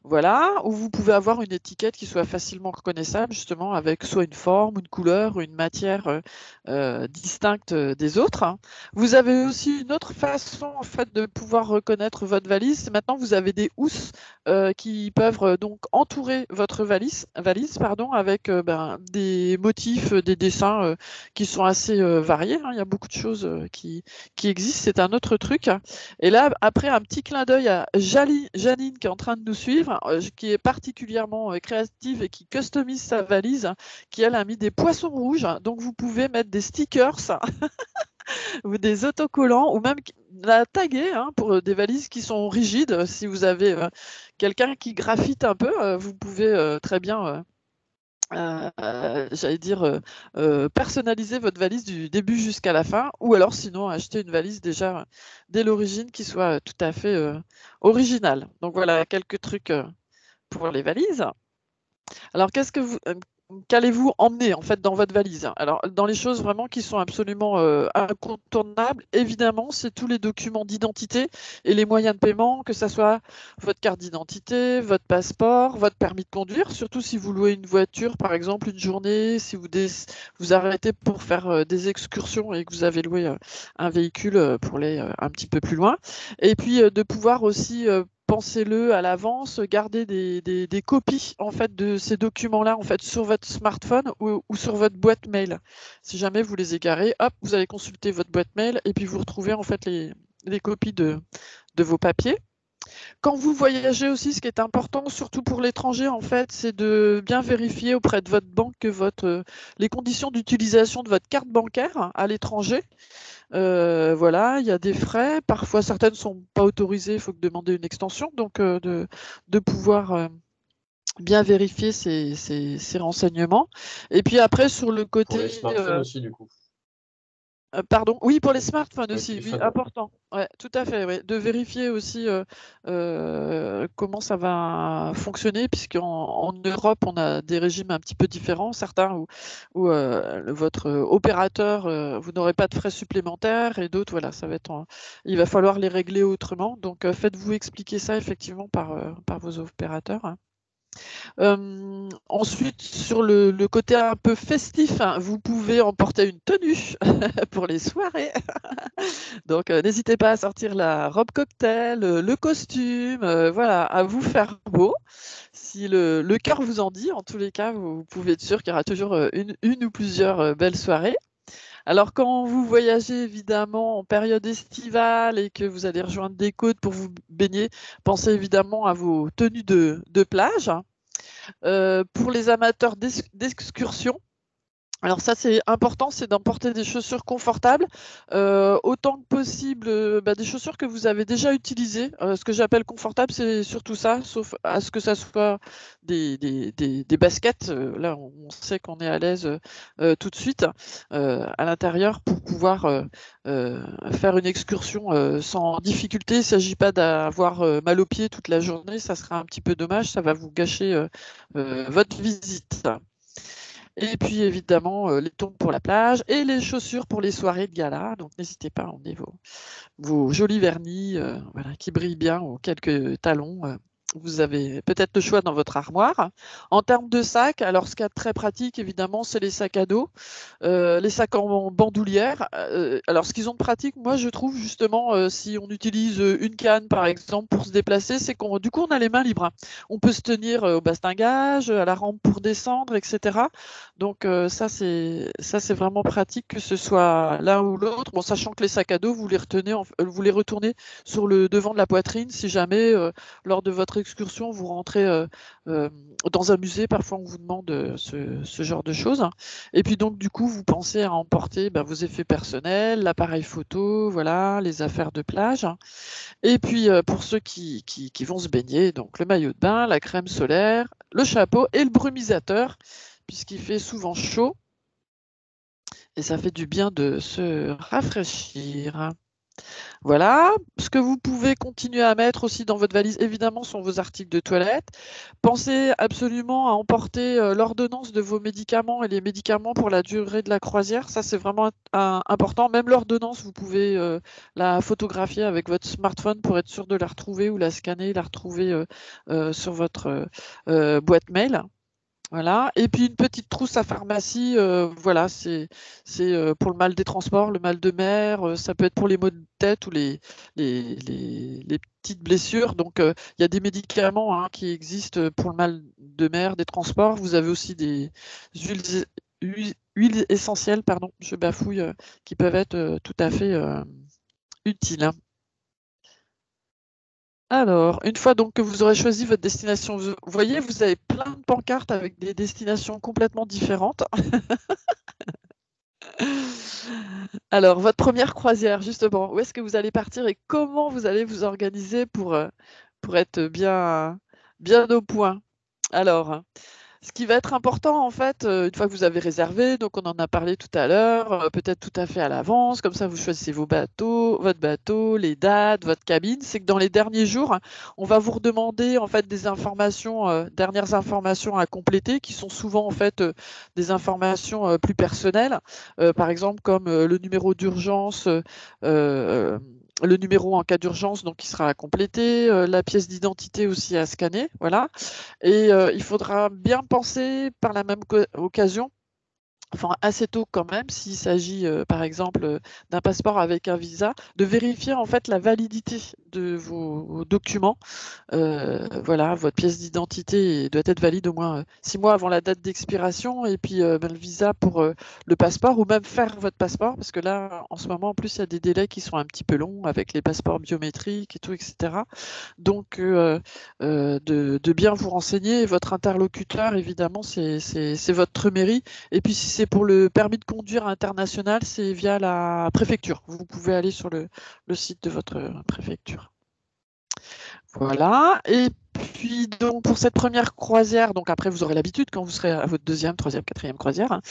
Voilà, ou vous pouvez avoir une étiquette qui soit facilement reconnaissable, justement, avec soit une forme, une couleur, ou une matière distincte des autres. Vous avez aussi une autre façon, en fait, de pouvoir reconnaître votre valise. C'est maintenant, vous avez des housses qui peuvent donc entourer votre valise pardon, avec des motifs, des dessins qui sont assez variés. Hein. Il y a beaucoup de choses qui existent. C'est un autre truc. Et là, après, un petit clin d'œil à Janine qui est en train de nous suivre, qui est particulièrement créative et qui customise sa valise, qui elle a mis des poissons rouges. Donc vous pouvez mettre des stickers ou des autocollants ou même la taguer pour des valises qui sont rigides. Si vous avez quelqu'un qui graffite un peu, vous pouvez très bien j'allais dire, personnaliser votre valise du début jusqu'à la fin, ou alors sinon acheter une valise déjà dès l'origine qui soit tout à fait originale. Donc voilà quelques trucs pour les valises. Alors qu'allez-vous emmener en fait dans votre valise? Alors dans les choses vraiment qui sont absolument incontournables, évidemment, c'est tous les documents d'identité et les moyens de paiement, que ce soit votre carte d'identité, votre passeport, votre permis de conduire, surtout si vous louez une voiture, par exemple, une journée, si vous arrêtez pour faire des excursions et que vous avez loué un véhicule pour aller un petit peu plus loin. Et puis de pouvoir aussi pensez-le à l'avance, gardez des copies en fait de ces documents-là en fait sur votre smartphone ou sur votre boîte mail. Si jamais vous les égarez, hop, vous allez consulter votre boîte mail et puis vous retrouvez en fait les copies de vos papiers. Quand vous voyagez aussi, ce qui est important, surtout pour l'étranger, en fait, c'est de bien vérifier auprès de votre banque que les conditions d'utilisation de votre carte bancaire à l'étranger. Voilà, il y a des frais. Parfois, certaines ne sont pas autorisées, il faut demander une extension. Donc, de pouvoir bien vérifier ces renseignements. Et puis après, sur le Pour les côté... smartphones aussi, du coup. Pardon, oui, pour les smartphones Les aussi, oui, téléphones. important. Ouais, tout à fait, ouais. De vérifier aussi comment ça va fonctionner, puisqu'en Europe, on a des régimes un petit peu différents, certains où votre opérateur, vous n'aurez pas de frais supplémentaires, et d'autres, voilà, ça va être il va falloir les régler autrement. Donc, faites-vous expliquer ça effectivement par vos opérateurs. Hein. Ensuite, sur le côté un peu festif, hein, vous pouvez emporter une tenue pour les soirées. Donc, n'hésitez pas à sortir la robe cocktail, le costume, voilà, à vous faire beau. Si le cœur vous en dit, en tous les cas, vous pouvez être sûr qu'il y aura toujours une ou plusieurs belles soirées. Alors, quand vous voyagez évidemment en période estivale et que vous allez rejoindre des côtes pour vous baigner, pensez évidemment à vos tenues de plage. Pour les amateurs d'excursion, Alors ça, c'est important, c'est d'emporter des chaussures confortables, autant que possible, des chaussures que vous avez déjà utilisées. Ce que j'appelle confortable, c'est surtout ça, sauf à ce que ça soit des baskets. Là, on sait qu'on est à l'aise tout de suite à l'intérieur pour pouvoir faire une excursion sans difficulté. Il ne s'agit pas d'avoir mal aux pieds toute la journée, ça sera un petit peu dommage, ça va vous gâcher votre visite. Et puis évidemment, les tongs pour la plage et les chaussures pour les soirées de gala. Donc n'hésitez pas à emmener vos jolis vernis voilà, qui brillent bien ou quelques talons. Vous avez peut-être le choix dans votre armoire. En termes de sacs, alors ce qui est très pratique, évidemment, c'est les sacs à dos, les sacs en bandoulière. Alors ce qu'ils ont de pratique, moi je trouve justement, si on utilise une canne par exemple pour se déplacer, c'est qu'on du coup on a les mains libres, hein. On peut se tenir au bastingage, à la rampe pour descendre, etc. Donc ça c'est vraiment pratique que ce soit l'un ou l'autre. Bon, sachant que les sacs à dos, vous vous les retournez sur le devant de la poitrine si jamais lors de votre excursion vous rentrez euh, dans un musée. Parfois on vous demande ce genre de choses. Et puis donc du coup vous pensez à emporter vos effets personnels, l'appareil photo, voilà, les affaires de plage. Et puis pour ceux qui vont se baigner, donc le maillot de bain, la crème solaire, le chapeau et le brumisateur, puisqu'il fait souvent chaud et ça fait du bien de se rafraîchir. Voilà, ce que vous pouvez continuer à mettre aussi dans votre valise, évidemment, sont vos articles de toilette. Pensez absolument à emporter l'ordonnance de vos médicaments et les médicaments pour la durée de la croisière. Ça, c'est vraiment important. Même l'ordonnance, vous pouvez la photographier avec votre smartphone pour être sûr de la retrouver ou la scanner, la retrouver sur votre boîte mail. Voilà. Et puis une petite trousse à pharmacie, voilà, c'est pour le mal des transports, le mal de mer, ça peut être pour les maux de tête ou les petites blessures. Donc il y a des médicaments qui existent pour le mal de mer, des transports. Vous avez aussi des huiles essentielles, pardon, je bafouille, qui peuvent être tout à fait utiles, hein. Alors, une fois donc que vous aurez choisi votre destination, vous voyez, vous avez plein de pancartes avec des destinations complètement différentes. Alors, votre première croisière, justement, où est-ce que vous allez partir et comment vous allez vous organiser pour être bien au point? Alors, ce qui va être important, en fait, une fois que vous avez réservé, donc on en a parlé tout à l'heure, peut-être tout à fait à l'avance, comme ça vous choisissez votre bateau, les dates, votre cabine, c'est que dans les derniers jours, on va vous redemander en fait des informations, dernières informations à compléter, qui sont souvent en fait des informations plus personnelles, par exemple comme le numéro d'urgence, euh, le numéro en cas d'urgence, donc qui sera à compléter, la pièce d'identité aussi à scanner, voilà. Et il faudra bien penser par la même occasion, enfin assez tôt quand même, s'il s'agit par exemple d'un passeport avec un visa, de vérifier en fait la validité de vos documents. Voilà, votre pièce d'identité doit être valide au moins 6 mois avant la date d'expiration et puis le visa pour le passeport ou même faire votre passeport parce que là, en ce moment, en plus, il y a des délais qui sont un petit peu longs avec les passeports biométriques et tout, etc. Donc, de bien vous renseigner. Et votre interlocuteur, évidemment, c'est votre mairie. Et puis, si c'est pour le permis de conduire international, c'est via la préfecture. Vous pouvez aller sur le site de votre préfecture. Voilà. Et puis, donc, pour cette première croisière, donc après, vous aurez l'habitude quand vous serez à votre deuxième, troisième, quatrième croisière, hein,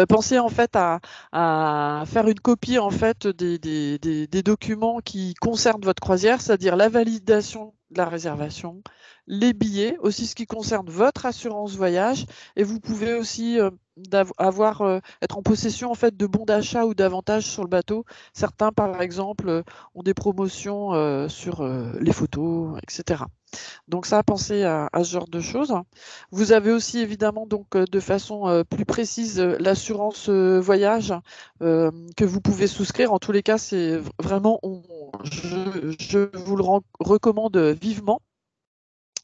pensez en fait à faire une copie en fait des documents qui concernent votre croisière, c'est-à-dire la validation de la réservation, les billets, aussi ce qui concerne votre assurance voyage, et vous pouvez aussi être en possession en fait de bons d'achat ou d'avantages sur le bateau. Certains, par exemple, ont des promotions sur les photos, etc. Donc ça, pensez à ce genre de choses. Vous avez aussi évidemment donc de façon plus précise l'assurance voyage que vous pouvez souscrire. En tous les cas, c'est vraiment, je vous le recommande vivement.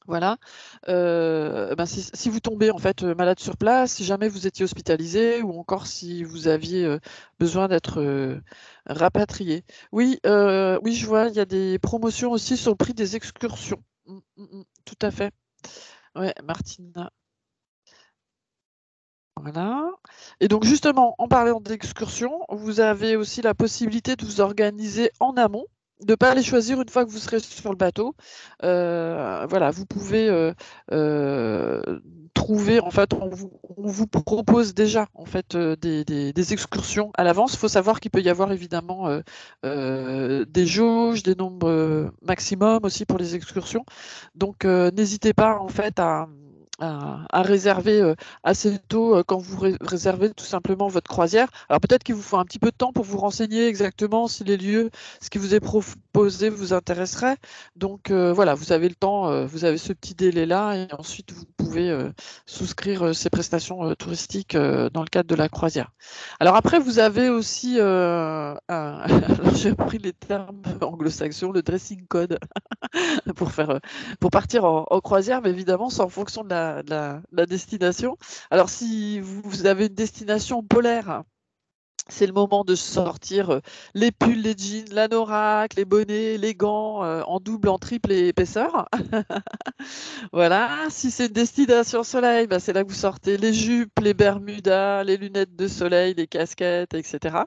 Voilà. Si vous tombez en fait malade sur place, si jamais vous étiez hospitalisé ou encore si vous aviez besoin d'être rapatrié. Oui, oui, je vois, il y a des promotions aussi sur le prix des excursions. Tout à fait. Ouais, Martina. Voilà. Et donc justement, en parlant d'excursions, vous avez aussi la possibilité de vous organiser en amont, de ne pas les choisir une fois que vous serez sur le bateau. Voilà, vous pouvez trouver, en fait, on vous propose déjà en fait des excursions à l'avance. Il faut savoir qu'il peut y avoir évidemment des jauges, des nombres maximum aussi pour les excursions. Donc n'hésitez pas en fait à réserver assez tôt quand vous réservez tout simplement votre croisière. Alors peut-être qu'il vous faut un petit peu de temps pour vous renseigner exactement si les lieux, ce qui vous est proposé vous intéresserait. Donc voilà, vous avez le temps, vous avez ce petit délai-là et ensuite vous pouvez souscrire ces prestations touristiques dans le cadre de la croisière. Alors après, vous avez aussi, alors j'ai pris les termes anglo-saxons, le dressing code pour pour partir en croisière, mais évidemment, c'est en fonction de la destination. Alors, si vous avez une destination polaire, c'est le moment de sortir les pulls, les jeans, l'anorak, les bonnets, les gants en double, en triple épaisseur. Voilà. Si c'est une destination soleil, bah, c'est là que vous sortez les jupes, les bermudas, les lunettes de soleil, les casquettes, etc.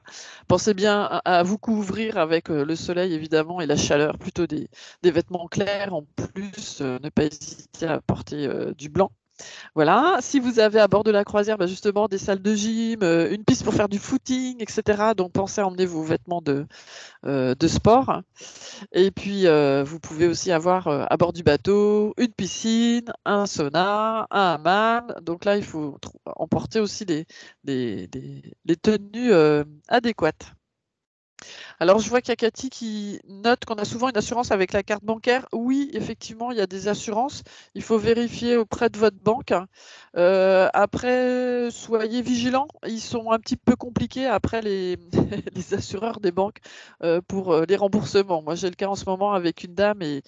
Pensez bien à vous couvrir avec le soleil, évidemment, et la chaleur, plutôt des vêtements clairs. En plus, ne pas hésiter à porter du blanc. Voilà, si vous avez à bord de la croisière, bah, justement des salles de gym, une piste pour faire du footing, etc. Donc pensez à emmener vos vêtements de sport. Et puis vous pouvez aussi avoir à bord du bateau une piscine, un sauna, un hammam. Donc là, il faut emporter aussi les tenues adéquates. Alors, je vois qu'il y a Cathy qui note qu'on a souvent une assurance avec la carte bancaire. Oui, effectivement, il y a des assurances. Il faut vérifier auprès de votre banque. Après, soyez vigilants. Ils sont un petit peu compliqués après les, les assureurs des banques pour les remboursements. Moi, j'ai le cas en ce moment avec une dame et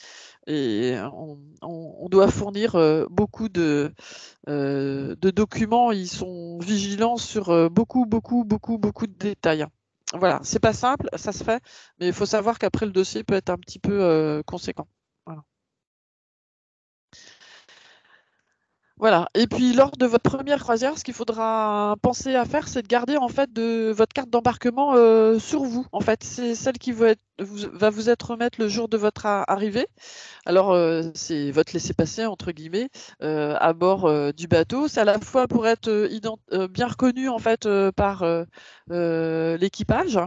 on doit fournir beaucoup de documents. Ils sont vigilants sur beaucoup de détails. Voilà, c'est pas simple, ça se fait, mais il faut savoir qu'après le dossier peut être un petit peu conséquent. Voilà. Voilà. Et puis lors de votre première croisière, ce qu'il faudra penser à faire, c'est de garder en fait votre carte d'embarquement sur vous. En fait, c'est celle qui va vous être remettre le jour de votre arrivée. Alors, c'est votre laissez-passer, entre guillemets, à bord du bateau. C'est à la fois pour être bien reconnu en fait par l'équipage.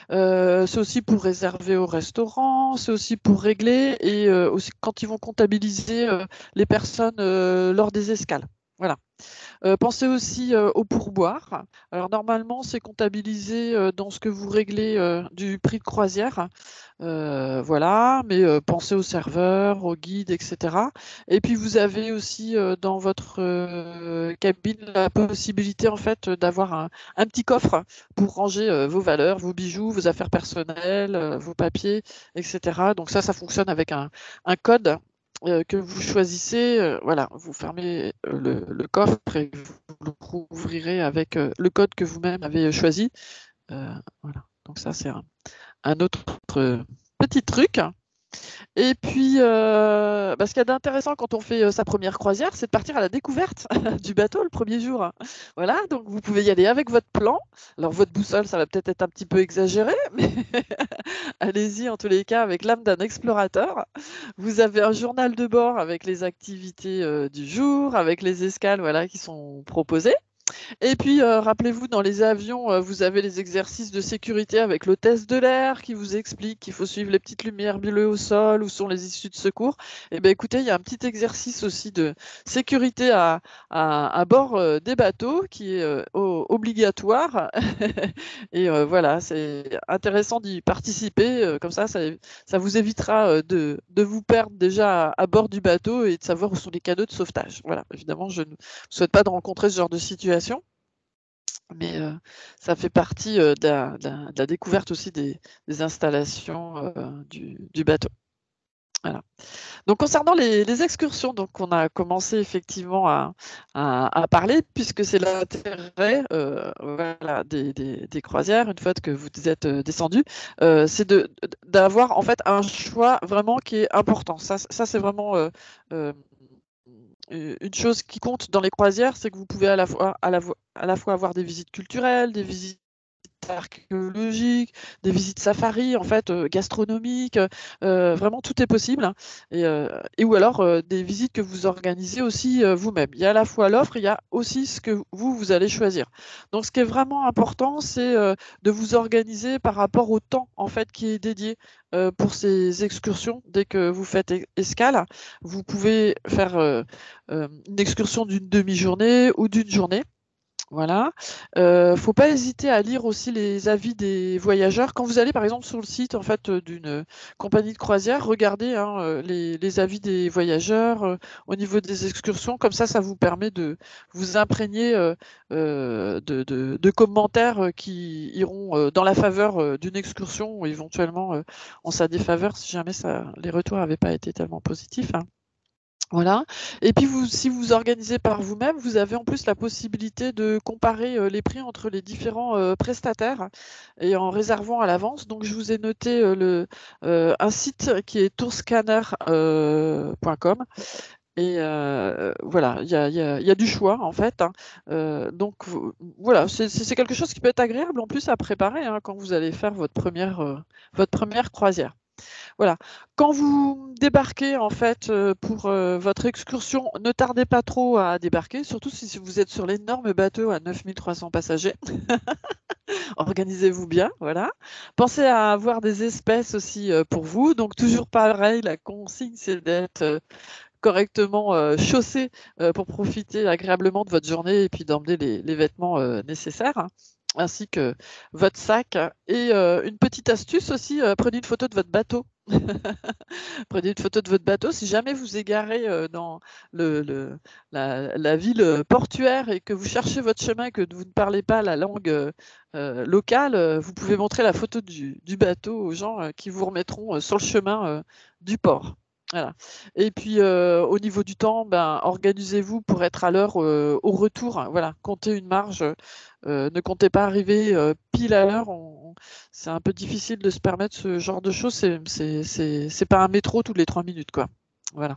C'est aussi pour réserver au restaurant, c'est aussi pour régler et aussi quand ils vont comptabiliser les personnes lors des escales. Voilà. Pensez aussi au pourboire. Alors normalement, c'est comptabilisé dans ce que vous réglez du prix de croisière. Voilà, mais pensez aux serveurs, aux guides, etc. Et puis vous avez aussi dans votre cabine la possibilité en fait d'avoir un petit coffre pour ranger vos valeurs, vos bijoux, vos affaires personnelles, vos papiers, etc. Donc ça fonctionne avec un code que vous choisissez, voilà, vous fermez le coffre et vous le rouvrirez avec le code que vous-même avez choisi. Voilà, donc ça c'est un autre petit truc. Et puis, ce qu'il y a d'intéressant quand on fait sa première croisière, c'est de partir à la découverte du bateau le premier jour. Voilà, donc vous pouvez y aller avec votre plan. Alors, votre boussole, ça va peut-être être un petit peu exagéré, mais allez-y en tous les cas avec l'âme d'un explorateur. Vous avez un journal de bord avec les activités du jour, avec les escales voilà, qui sont proposées. Et puis, rappelez-vous, dans les avions, vous avez les exercices de sécurité avec l'hôtesse de l'air qui vous explique qu'il faut suivre les petites lumières bleues au sol, où sont les issues de secours. Et bien, écoutez, il y a un petit exercice aussi de sécurité à bord des bateaux qui est obligatoire. Et voilà, c'est intéressant d'y participer. Comme ça vous évitera de vous perdre déjà à bord du bateau et de savoir où sont les canaux de sauvetage. Voilà, évidemment, je ne souhaite pas de rencontrer ce genre de situation. Mais ça fait partie de la découverte aussi des installations du bateau. Voilà. Donc concernant les excursions, donc on a commencé effectivement à parler, puisque c'est l'intérêt voilà, des croisières, une fois que vous êtes descendu, c'est d'avoir en fait un choix vraiment qui est important. Ça c'est vraiment une chose qui compte dans les croisières, c'est que vous pouvez à la fois avoir des visites culturelles, des visites archéologiques, des visites safari, en fait, gastronomiques, vraiment tout est possible, hein. Et ou alors, des visites que vous organisez aussi, vous-même. Il y a à la fois l'offre, il y a aussi ce que vous allez choisir. Donc ce qui est vraiment important, c'est, de vous organiser par rapport au temps, en fait, qui est dédié, pour ces excursions. Dès que vous faites escale, vous pouvez faire, une excursion d'une demi-journée ou d'une journée. Voilà. Faut pas hésiter à lire aussi les avis des voyageurs. Quand vous allez par exemple sur le site en fait, d'une compagnie de croisière, regardez, hein, les avis des voyageurs, au niveau des excursions. Comme ça vous permet de vous imprégner, de commentaires, qui iront, dans la faveur, d'une excursion ou éventuellement, en sa défaveur si jamais les retours n'avaient pas été tellement positifs, hein. Voilà. Et puis si vous organisez par vous-même, vous avez en plus la possibilité de comparer, les prix entre les différents, prestataires et en réservant à l'avance. Donc je vous ai noté, un site qui est tourscanner.com et voilà, il y a du choix en fait, hein. Donc voilà, c'est quelque chose qui peut être agréable en plus à préparer, hein, quand vous allez faire votre première croisière. Voilà. Quand vous débarquez en fait, pour, votre excursion, ne tardez pas trop à débarquer, surtout si vous êtes sur l'énorme bateau à 9 300 passagers. Organisez-vous bien, voilà. Pensez à avoir des espèces aussi, pour vous. Donc toujours pareil, la consigne, c'est d'être, correctement, chaussé, pour profiter agréablement de votre journée et puis d'emmener les vêtements, nécessaires, hein, ainsi que votre sac et une petite astuce aussi, prenez une photo de votre bateau. Prenez une photo de votre bateau. Si jamais vous égarez, dans la ville, portuaire et que vous cherchez votre chemin et que vous ne parlez pas la langue, locale, vous pouvez montrer la photo du bateau aux gens, qui vous remettront, sur le chemin, du port. Voilà. Et puis, au niveau du temps, ben, organisez-vous pour être à l'heure, au retour, hein. Voilà, comptez une marge, ne comptez pas arriver, pile à l'heure. C'est un peu difficile de se permettre ce genre de choses. C'est pas un métro toutes les 3 minutes, quoi. Voilà.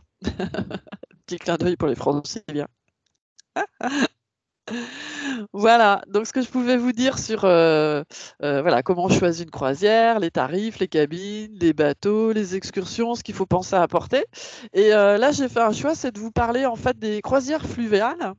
Petit clin d'œil pour les Franciliens. Voilà, donc ce que je pouvais vous dire sur, voilà, comment on choisit une croisière, les tarifs, les cabines, les bateaux, les excursions, ce qu'il faut penser à apporter. Et là, j'ai fait un choix, c'est de vous parler en fait des croisières fluviales.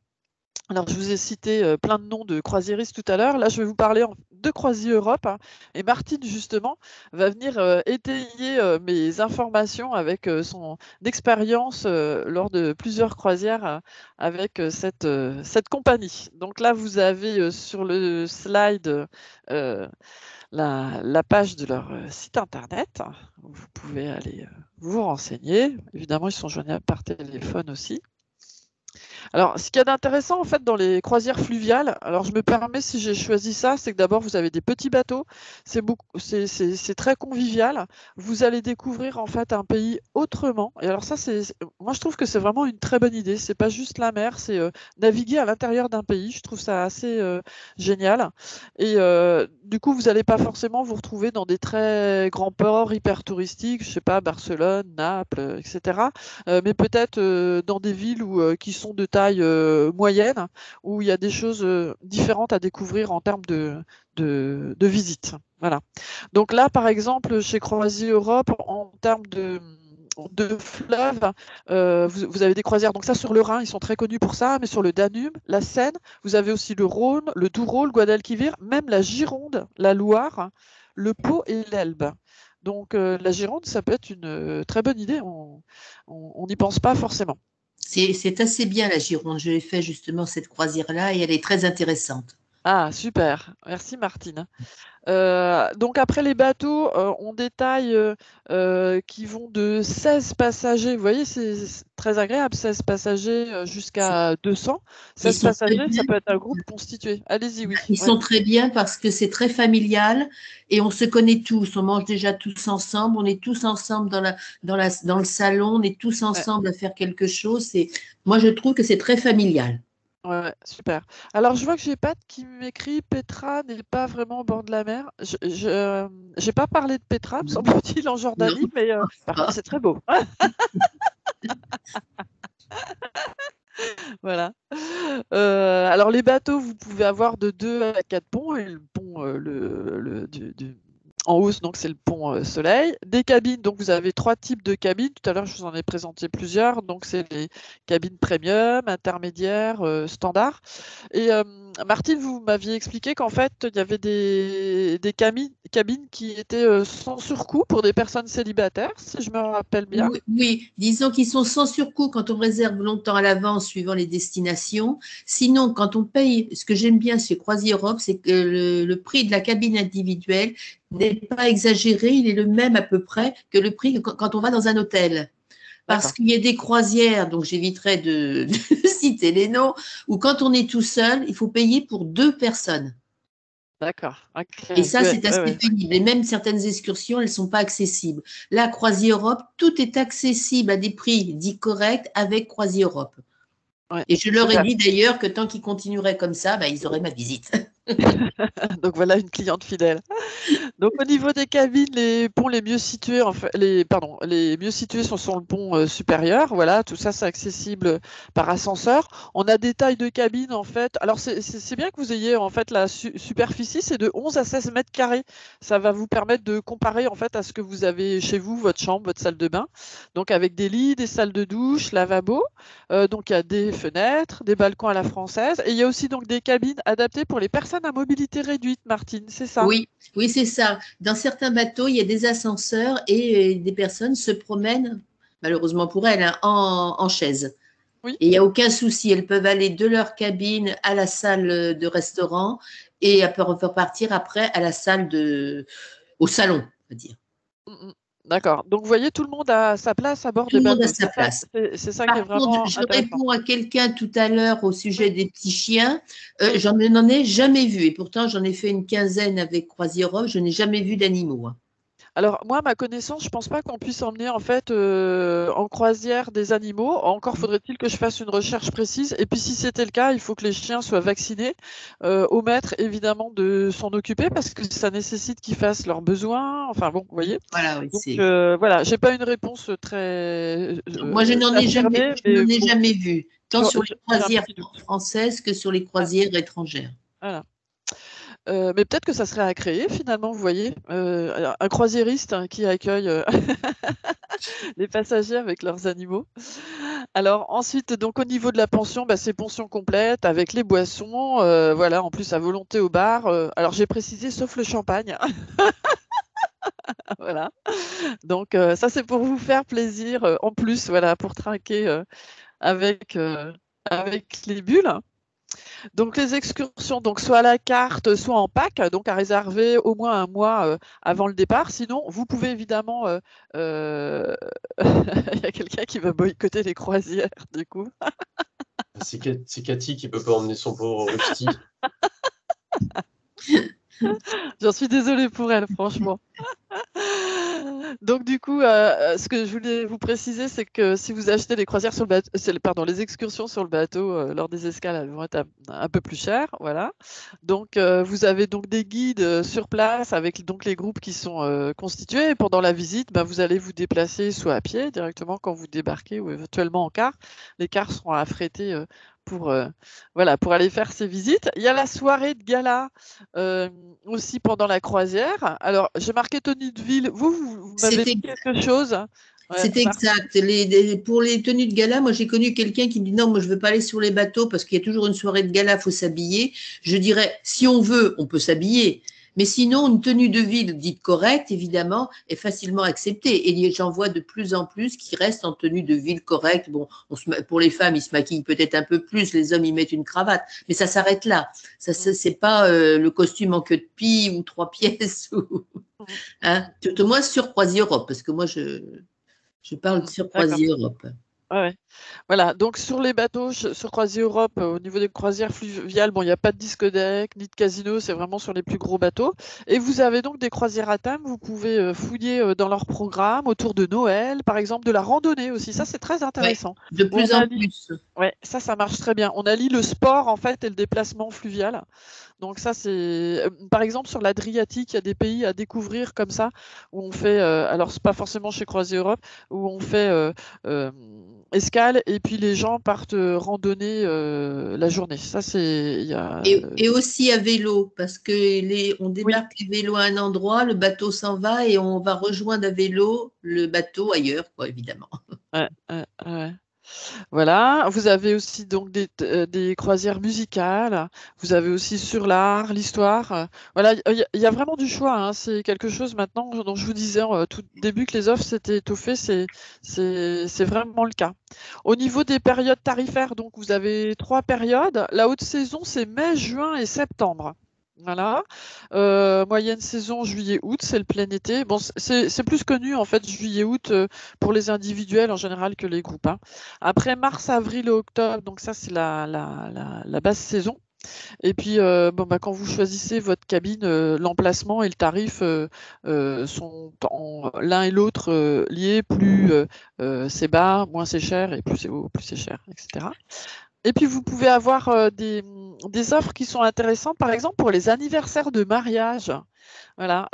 Alors, je vous ai cité, plein de noms de croisiéristes tout à l'heure. Là, je vais vous parler de Croisier Europe, hein, et Martine, justement, va venir, étayer, mes informations avec, son expérience, lors de plusieurs croisières, avec, cette compagnie. Donc là, vous avez, sur le slide, la page de leur, site internet, où vous pouvez aller, vous renseigner. Évidemment, ils sont joignables par téléphone aussi. Alors, ce qu'il y a d'intéressant en fait dans les croisières fluviales, alors je me permets si j'ai choisi ça, c'est que d'abord vous avez des petits bateaux, c'est très convivial. Vous allez découvrir en fait un pays autrement. Et alors ça, moi je trouve que c'est vraiment une très bonne idée. C'est pas juste la mer, c'est naviguer à l'intérieur d'un pays. Je trouve ça assez génial. Et du coup, vous n'allez pas forcément vous retrouver dans des très grands ports hyper touristiques, je sais pas, Barcelone, Naples, etc. Mais peut-être dans des villes qui sont de taille moyenne, où il y a des choses différentes à découvrir en termes de visite. Voilà. Donc là, par exemple, chez Croisier Europe, en termes de fleuves, vous avez des croisières. Donc ça, sur le Rhin, ils sont très connus pour ça, mais sur le Danube, la Seine, vous avez aussi le Rhône, le Douro, le Guadalquivir, même la Gironde, la Loire, le Pô et l'Elbe. Donc la Gironde, ça peut être une très bonne idée. On n'y pense pas forcément. C'est assez bien la Gironde. Je l'ai fait justement cette croisière-là et elle est très intéressante. Ah, super. Merci Martine. Donc après les bateaux, on détaille, qui vont de 16 passagers. Vous voyez, c'est très agréable, 16 passagers, jusqu'à 200. Ils 16 sont très passagers, ça bien. peut être un groupe constitué. Allez-y, oui. Ils Ouais. sont très bien parce que c'est très familial et on se connaît tous. On mange déjà tous ensemble. On est tous ensemble dans le salon. On est tous Ouais. ensemble à faire quelque chose. Moi, je trouve que c'est très familial. Ouais, ouais, super. Alors, je vois que j'ai Pat qui m'écrit Petra n'est pas vraiment au bord de la mer. J'ai pas parlé de Petra, me semble-t-il, en Non, Jordanie, mais par contre, pas. c'est très beau. Voilà. Alors les bateaux, vous pouvez avoir de 2 à 4 ponts et le pont, en hausse, donc c'est le pont, Soleil. Des cabines, donc vous avez 3 types de cabines. Tout à l'heure, je vous en ai présenté plusieurs. Donc c'est les cabines premium, intermédiaires, standard. Et Martine, vous m'aviez expliqué qu'en fait, il y avait des cabines qui étaient, sans surcoût pour des personnes célibataires, si je me rappelle bien? Oui, oui, disons qu'ils sont sans surcoût quand on réserve longtemps à l'avance suivant les destinations. Sinon, quand on paye, ce que j'aime bien chez CroisiEurope, c'est que le prix de la cabine individuelle n'est pas exagéré, il est le même à peu près que le prix quand on va dans un hôtel. Parce D'accord. qu'il y a des croisières, donc j'éviterai de citer les noms, où quand on est tout seul, il faut payer pour 2 personnes. D'accord. OK. Et ça, Ouais, c'est ouais, assez ouais. pénible. Et même certaines excursions, elles ne sont pas accessibles. Là, CroisiEurope, tout est accessible à des prix dits corrects avec CroisiEurope. Ouais, Et je leur ai super. dit d'ailleurs que tant qu'ils continueraient comme ça, bah, ils auraient ma visite. Donc voilà une cliente fidèle. Donc au niveau des cabines, les ponts les mieux situés, les mieux situés sont sur le pont supérieur. Voilà, tout ça c'est accessible par ascenseur. On a des tailles de cabines en fait. Alors c'est bien que vous ayez en fait la superficie, c'est de 11 à 16 mètres carrés. Ça va vous permettre de comparer en fait à ce que vous avez chez vous, votre chambre, votre salle de bain. Donc avec des lits, des salles de douche, lavabo. Donc il y a des fenêtres, des balcons à la française, et il y a aussi donc des cabines adaptées pour les personnes à mobilité réduite, Martine, c'est ça? Oui, oui, c'est ça. Dans certains bateaux, il y a des ascenseurs et des personnes se promènent, malheureusement pour elles, hein, en chaise. Oui. Et il n'y a aucun souci. Elles peuvent aller de leur cabine à la salle de restaurant et elles peuvent repartir après à la salle au salon, on va dire. Mm, mm. D'accord. Donc, vous voyez, tout le monde a sa place à bord Tout des le monde a bateaux. sa place. C'est ça qui est Par contre, vraiment je intéressant. réponds à quelqu'un tout à l'heure au sujet Oui, des petits chiens. oui. J'en n'en ai jamais vu. Et pourtant, j'en ai fait une quinzaine avec CroisiEurope. Je n'ai jamais vu d'animaux, hein. Alors, moi, à ma connaissance, je pense pas qu'on puisse emmener en fait en croisière des animaux. Encore faudrait-il que je fasse une recherche précise. Et puis, si c'était le cas, il faut que les chiens soient vaccinés. Au maître, évidemment, de s'en occuper parce que ça nécessite qu'ils fassent leurs besoins. Enfin, bon, vous voyez. Voilà, oui, Donc, c'est. voilà, j'ai pas une réponse très Moi, affirmée, je mais n'en ai bon, jamais vu, tant sur les j'ai un croisières petit doute. françaises que sur les Voilà. croisières étrangères. Voilà. Mais peut-être que ça serait à créer finalement, vous voyez, alors un croisiériste, hein, qui accueille, les passagers avec leurs animaux. Alors ensuite, donc au niveau de la pension, bah, c'est pension complète avec les boissons, voilà, en plus à volonté au bar, alors j'ai précisé sauf le champagne, voilà. Donc ça c'est pour vous faire plaisir, en plus, voilà, pour trinquer, avec, avec les bulles. Donc les excursions, donc soit à la carte, soit en pack, donc à réserver au moins un mois avant le départ. Sinon, vous pouvez évidemment, euh, il y a quelqu'un qui va boycotter les croisières, du coup. C'est Cathy qui peut pas emmener son pauvre Rusty. J'en suis désolée pour elle, franchement. Donc du coup, ce que je voulais vous préciser, c'est que si vous achetez les croisières sur le bateau, pardon, les excursions sur le bateau lors des escales, elles vont être un peu plus chères, voilà. Donc vous avez donc des guides sur place avec donc les groupes qui sont constitués. Et pendant la visite, bah, vous allez vous déplacer soit à pied directement quand vous débarquez ou éventuellement en car. Les cars seront affrétés pour voilà pour aller faire ces visites. Il y a la soirée de gala. Euh, Aussi pendant la croisière. Alors, j'ai marqué tenue de ville. Vous m'avez C'était dit quelque chose? Ouais, C'est exact. Pour les tenues de gala, moi j'ai connu quelqu'un qui me dit non, moi je veux pas aller sur les bateaux parce qu'il y a toujours une soirée de gala, faut s'habiller. Je dirais, si on veut, on peut s'habiller. Mais sinon, une tenue de ville dite correcte, évidemment, est facilement acceptée. Et j'en vois de plus en plus qui restent en tenue de ville correcte. Bon, pour les femmes, ils se maquillent peut-être un peu plus, les hommes, ils mettent une cravate. Mais ça s'arrête là. Ça, c'est pas le costume en queue de pie ou 3 pièces. Hein, tout au moins sur CroisiEurope, parce que moi, je parle sur D'accord. CroisiEurope. Ouais, ouais. Voilà, donc sur les bateaux, sur CroisiEurope, au niveau des croisières fluviales, bon, il n'y a pas de discothèque ni de casino, c'est vraiment sur les plus gros bateaux. Et vous avez donc des croisières à thème, vous pouvez fouiller dans leur programme autour de Noël, par exemple, de la randonnée aussi. Ça, c'est très Ouais, intéressant. de Où on plus en allie, plus. ouais, ça marche très bien. On allie le sport en fait et le déplacement fluvial. Donc ça, c'est par exemple sur l'Adriatique, il y a des pays à découvrir comme ça où on fait. Alors c'est pas forcément chez CroisiEurope où on fait escale et puis les gens partent randonner la journée. Ça, c'est. Et aussi à vélo, parce que on Oui. débarque les vélos à un endroit, le bateau s'en va et on va rejoindre à vélo le bateau ailleurs, quoi, évidemment. Ouais. Voilà, vous avez aussi donc des croisières musicales, vous avez aussi sur l'art, l'histoire. Voilà, il y a vraiment du choix, hein. C'est quelque chose maintenant dont je vous disais tout début que les offres s'étaient étoffées, c'est vraiment le cas. Au niveau des périodes tarifaires, donc vous avez 3 périodes. La haute saison, c'est mai, juin et septembre. Voilà. Moyenne saison, juillet-août, c'est le plein été. Bon, c'est plus connu en fait, juillet-août, pour les individuels en général que les groupes, hein. Après mars, avril et octobre, donc ça c'est la basse saison. Et puis quand vous choisissez votre cabine, l'emplacement et le tarif sont l'un et l'autre liés. Plus c'est bas, moins c'est cher, et plus c'est haut, plus c'est cher, etc. Et puis vous pouvez avoir des offres qui sont intéressantes, par exemple pour les anniversaires de mariage. Voilà,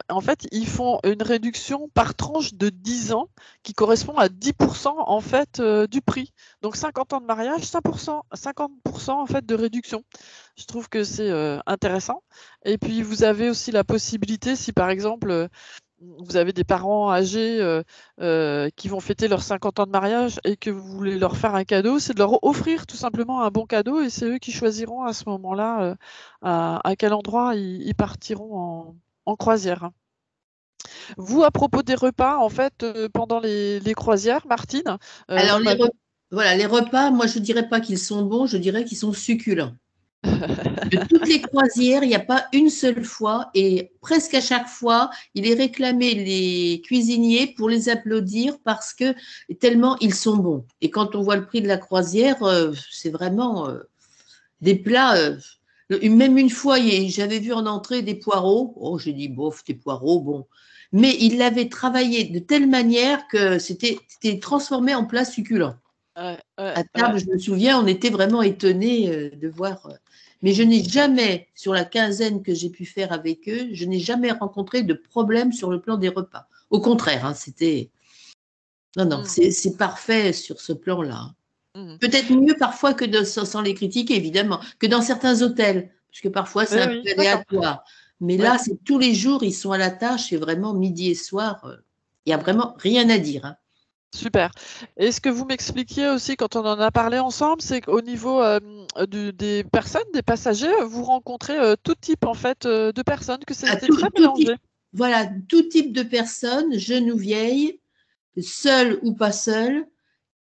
en fait, ils font une réduction par tranche de 10 ans qui correspond à 10% en fait du prix. Donc 50 ans de mariage, 50% en fait de réduction. Je trouve que c'est intéressant. Et puis vous avez aussi la possibilité, si par exemple vous avez des parents âgés qui vont fêter leurs 50 ans de mariage et que vous voulez leur faire un cadeau, c'est de leur offrir tout simplement un bon cadeau et c'est eux qui choisiront à ce moment-là à quel endroit ils partiront en croisière. Vous, à propos des repas, en fait, pendant les croisières, Martine, Alors, vous m'avez... voilà, les repas, moi, je ne dirais pas qu'ils sont bons, je dirais qu'ils sont succulents. De toutes les croisières, il n'y a pas une seule fois, et presque à chaque fois, il est réclamé les cuisiniers pour les applaudir parce que tellement ils sont bons. Et quand on voit le prix de la croisière, c'est vraiment des plats. Même une fois, j'avais vu en entrée des poireaux. Oh, j'ai dit, bof, des poireaux, bon. Mais ils l'avaient travaillé de telle manière que c'était transformé en plat succulent. À table, je me souviens, on était vraiment étonnés de voir. Mais je n'ai jamais, sur la quinzaine que j'ai pu faire avec eux, je n'ai jamais rencontré de problème sur le plan des repas. Au contraire, hein, c'était. Non, c'est parfait sur ce plan-là. Peut-être mieux parfois que sans les critiquer, évidemment, que dans certains hôtels, parce que parfois c'est un peu aléatoire. Mais là, c'est tous les jours, ils sont à la tâche, et vraiment midi et soir, il n'y a vraiment rien à dire, hein. Super. Et ce que vous m'expliquiez aussi quand on en a parlé ensemble, c'est qu'au niveau des personnes, des passagers, vous rencontrez tout type en fait de personnes, que c'était très mélangé. Voilà, tout type de personnes, jeunes ou vieilles, seules ou pas seules.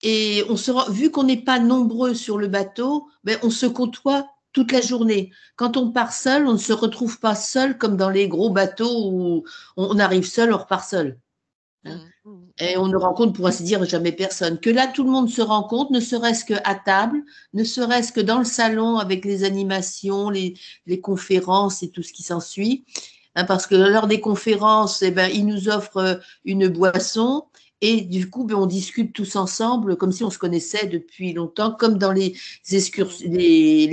Et vu qu'on n'est pas nombreux sur le bateau, ben, on se côtoie toute la journée. Quand on part seul, on ne se retrouve pas seul comme dans les gros bateaux où on arrive seul, on repart seul. Et on ne rencontre, pour ainsi dire, jamais personne. Que là, tout le monde se rencontre, ne serait-ce qu'à table, ne serait-ce que dans le salon avec les animations, les conférences et tout ce qui s'ensuit. Hein, parce que lors des conférences, eh ben, ils nous offrent une boisson et du coup, ben, on discute tous ensemble comme si on se connaissait depuis longtemps, comme dans les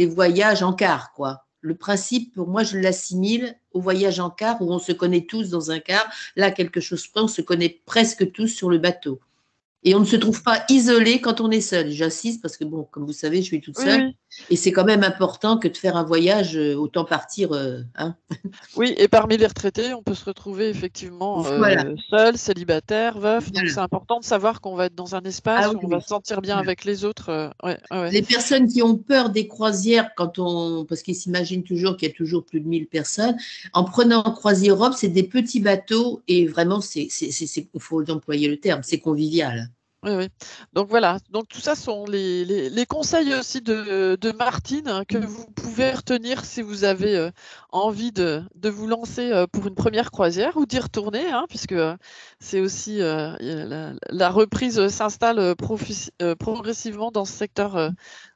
voyages en car, quoi. Le principe, pour moi, je l'assimile au voyage en car où on se connaît tous dans un car. Là, quelque chose près, on se connaît presque tous sur le bateau. Et on ne se trouve pas isolé quand on est seul. J'insiste parce que, bon, comme vous savez, je suis toute seule. Oui. Et c'est quand même important que de faire un voyage, autant partir. Hein. Oui, et parmi les retraités, on peut se retrouver effectivement seul, célibataire, veuf. Donc, c'est important de savoir qu'on va être dans un espace où on va se sentir bien avec les autres. Les personnes qui ont peur des croisières, parce qu'ils s'imaginent toujours qu'il y a toujours plus de 1000 personnes, en prenant Croisière Europe, c'est des petits bateaux et vraiment, il faut employer le terme, c'est convivial. Oui. Donc voilà, donc tout ça sont les conseils aussi de Martine que vous pouvez retenir si vous avez envie de vous lancer pour une première croisière ou d'y retourner, hein, puisque c'est aussi la reprise s'installe progressivement dans ce secteur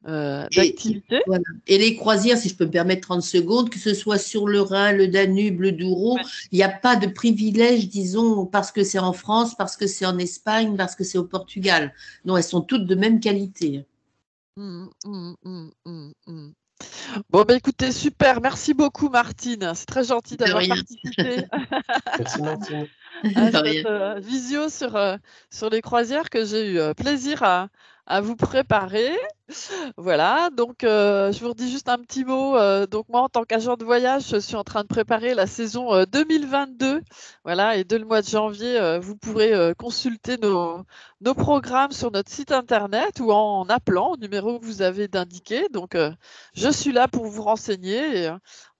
d'activité. Voilà. Et les croisières, si je peux me permettre 30 secondes, que ce soit sur le Rhin, le Danube, le Douro, il n'y a pas de privilège, disons, parce que c'est en France, parce que c'est en Espagne, parce que c'est au Portugal. Non, elles sont toutes de même qualité. Bon, écoutez, super. Merci beaucoup, Martine. C'est très gentil d'avoir participé. Merci, Martine. à De cette rien. visio sur les croisières que j'ai eu plaisir à vous préparer. Voilà, donc je vous redis juste un petit mot. Donc moi, en tant qu'agent de voyage, je suis en train de préparer la saison 2022. Voilà, et dès le mois de janvier, vous pourrez consulter nos programmes sur notre site internet ou en appelant au numéro que vous avez d'indiqué. Donc je suis là pour vous renseigner. Et,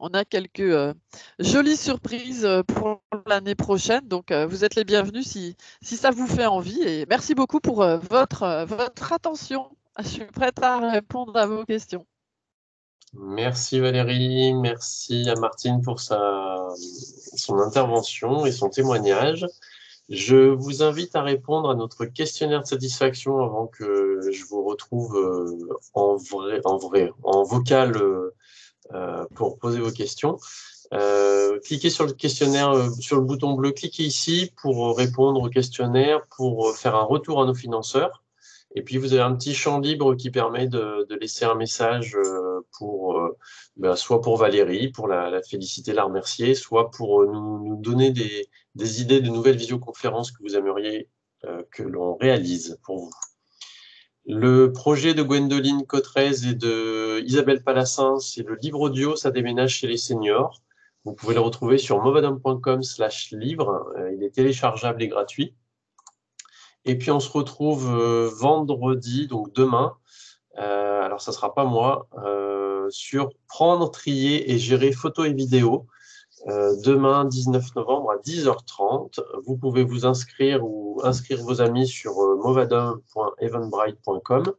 on a quelques jolies surprises pour l'année prochaine. Donc vous êtes les bienvenus si ça vous fait envie. Et merci beaucoup pour votre attention. Je suis prête à répondre à vos questions. Merci Valérie, merci à Martine pour son intervention et son témoignage. Je vous invite à répondre à notre questionnaire de satisfaction avant que je vous retrouve en vocal pour poser vos questions. Cliquez sur le questionnaire, sur le bouton bleu, cliquez ici pour répondre au questionnaire, pour faire un retour à nos financeurs. Et puis, vous avez un petit champ libre qui permet de laisser un message soit pour Valérie, pour la féliciter, la remercier, soit pour nous donner des idées de nouvelles visioconférences que vous aimeriez que l'on réalise pour vous. Le projet de Gwendoline Cotrez et de Isabelle Palassin, c'est le livre audio, ça déménage chez les seniors. Vous pouvez le retrouver sur movadom.com/livre. Il est téléchargeable et gratuit. Et puis, on se retrouve vendredi, donc demain. Alors, ça ne sera pas moi, sur prendre, trier et gérer photos et vidéos. Demain, 19 novembre à 10h30. Vous pouvez vous inscrire ou inscrire vos amis sur movadom.eventbrite.com.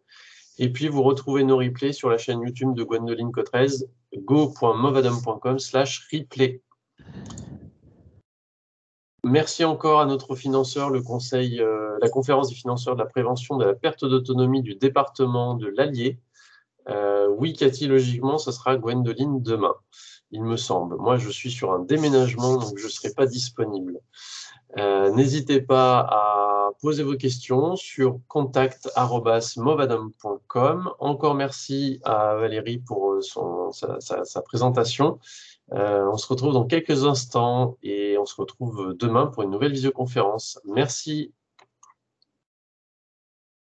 Et puis, vous retrouvez nos replays sur la chaîne YouTube de Gwendoline Cotrez, go.movadom.com/replay. Merci encore à notre financeur, la conférence des financeurs de la prévention de la perte d'autonomie du département de l'Allier. Oui, Cathy, logiquement, ce sera Gwendoline demain, il me semble. Moi, je suis sur un déménagement, donc je ne serai pas disponible. N'hésitez pas à poser vos questions sur contact@movadom.com. Encore merci à Valérie pour sa présentation. On se retrouve dans quelques instants et on se retrouve demain pour une nouvelle visioconférence. Merci.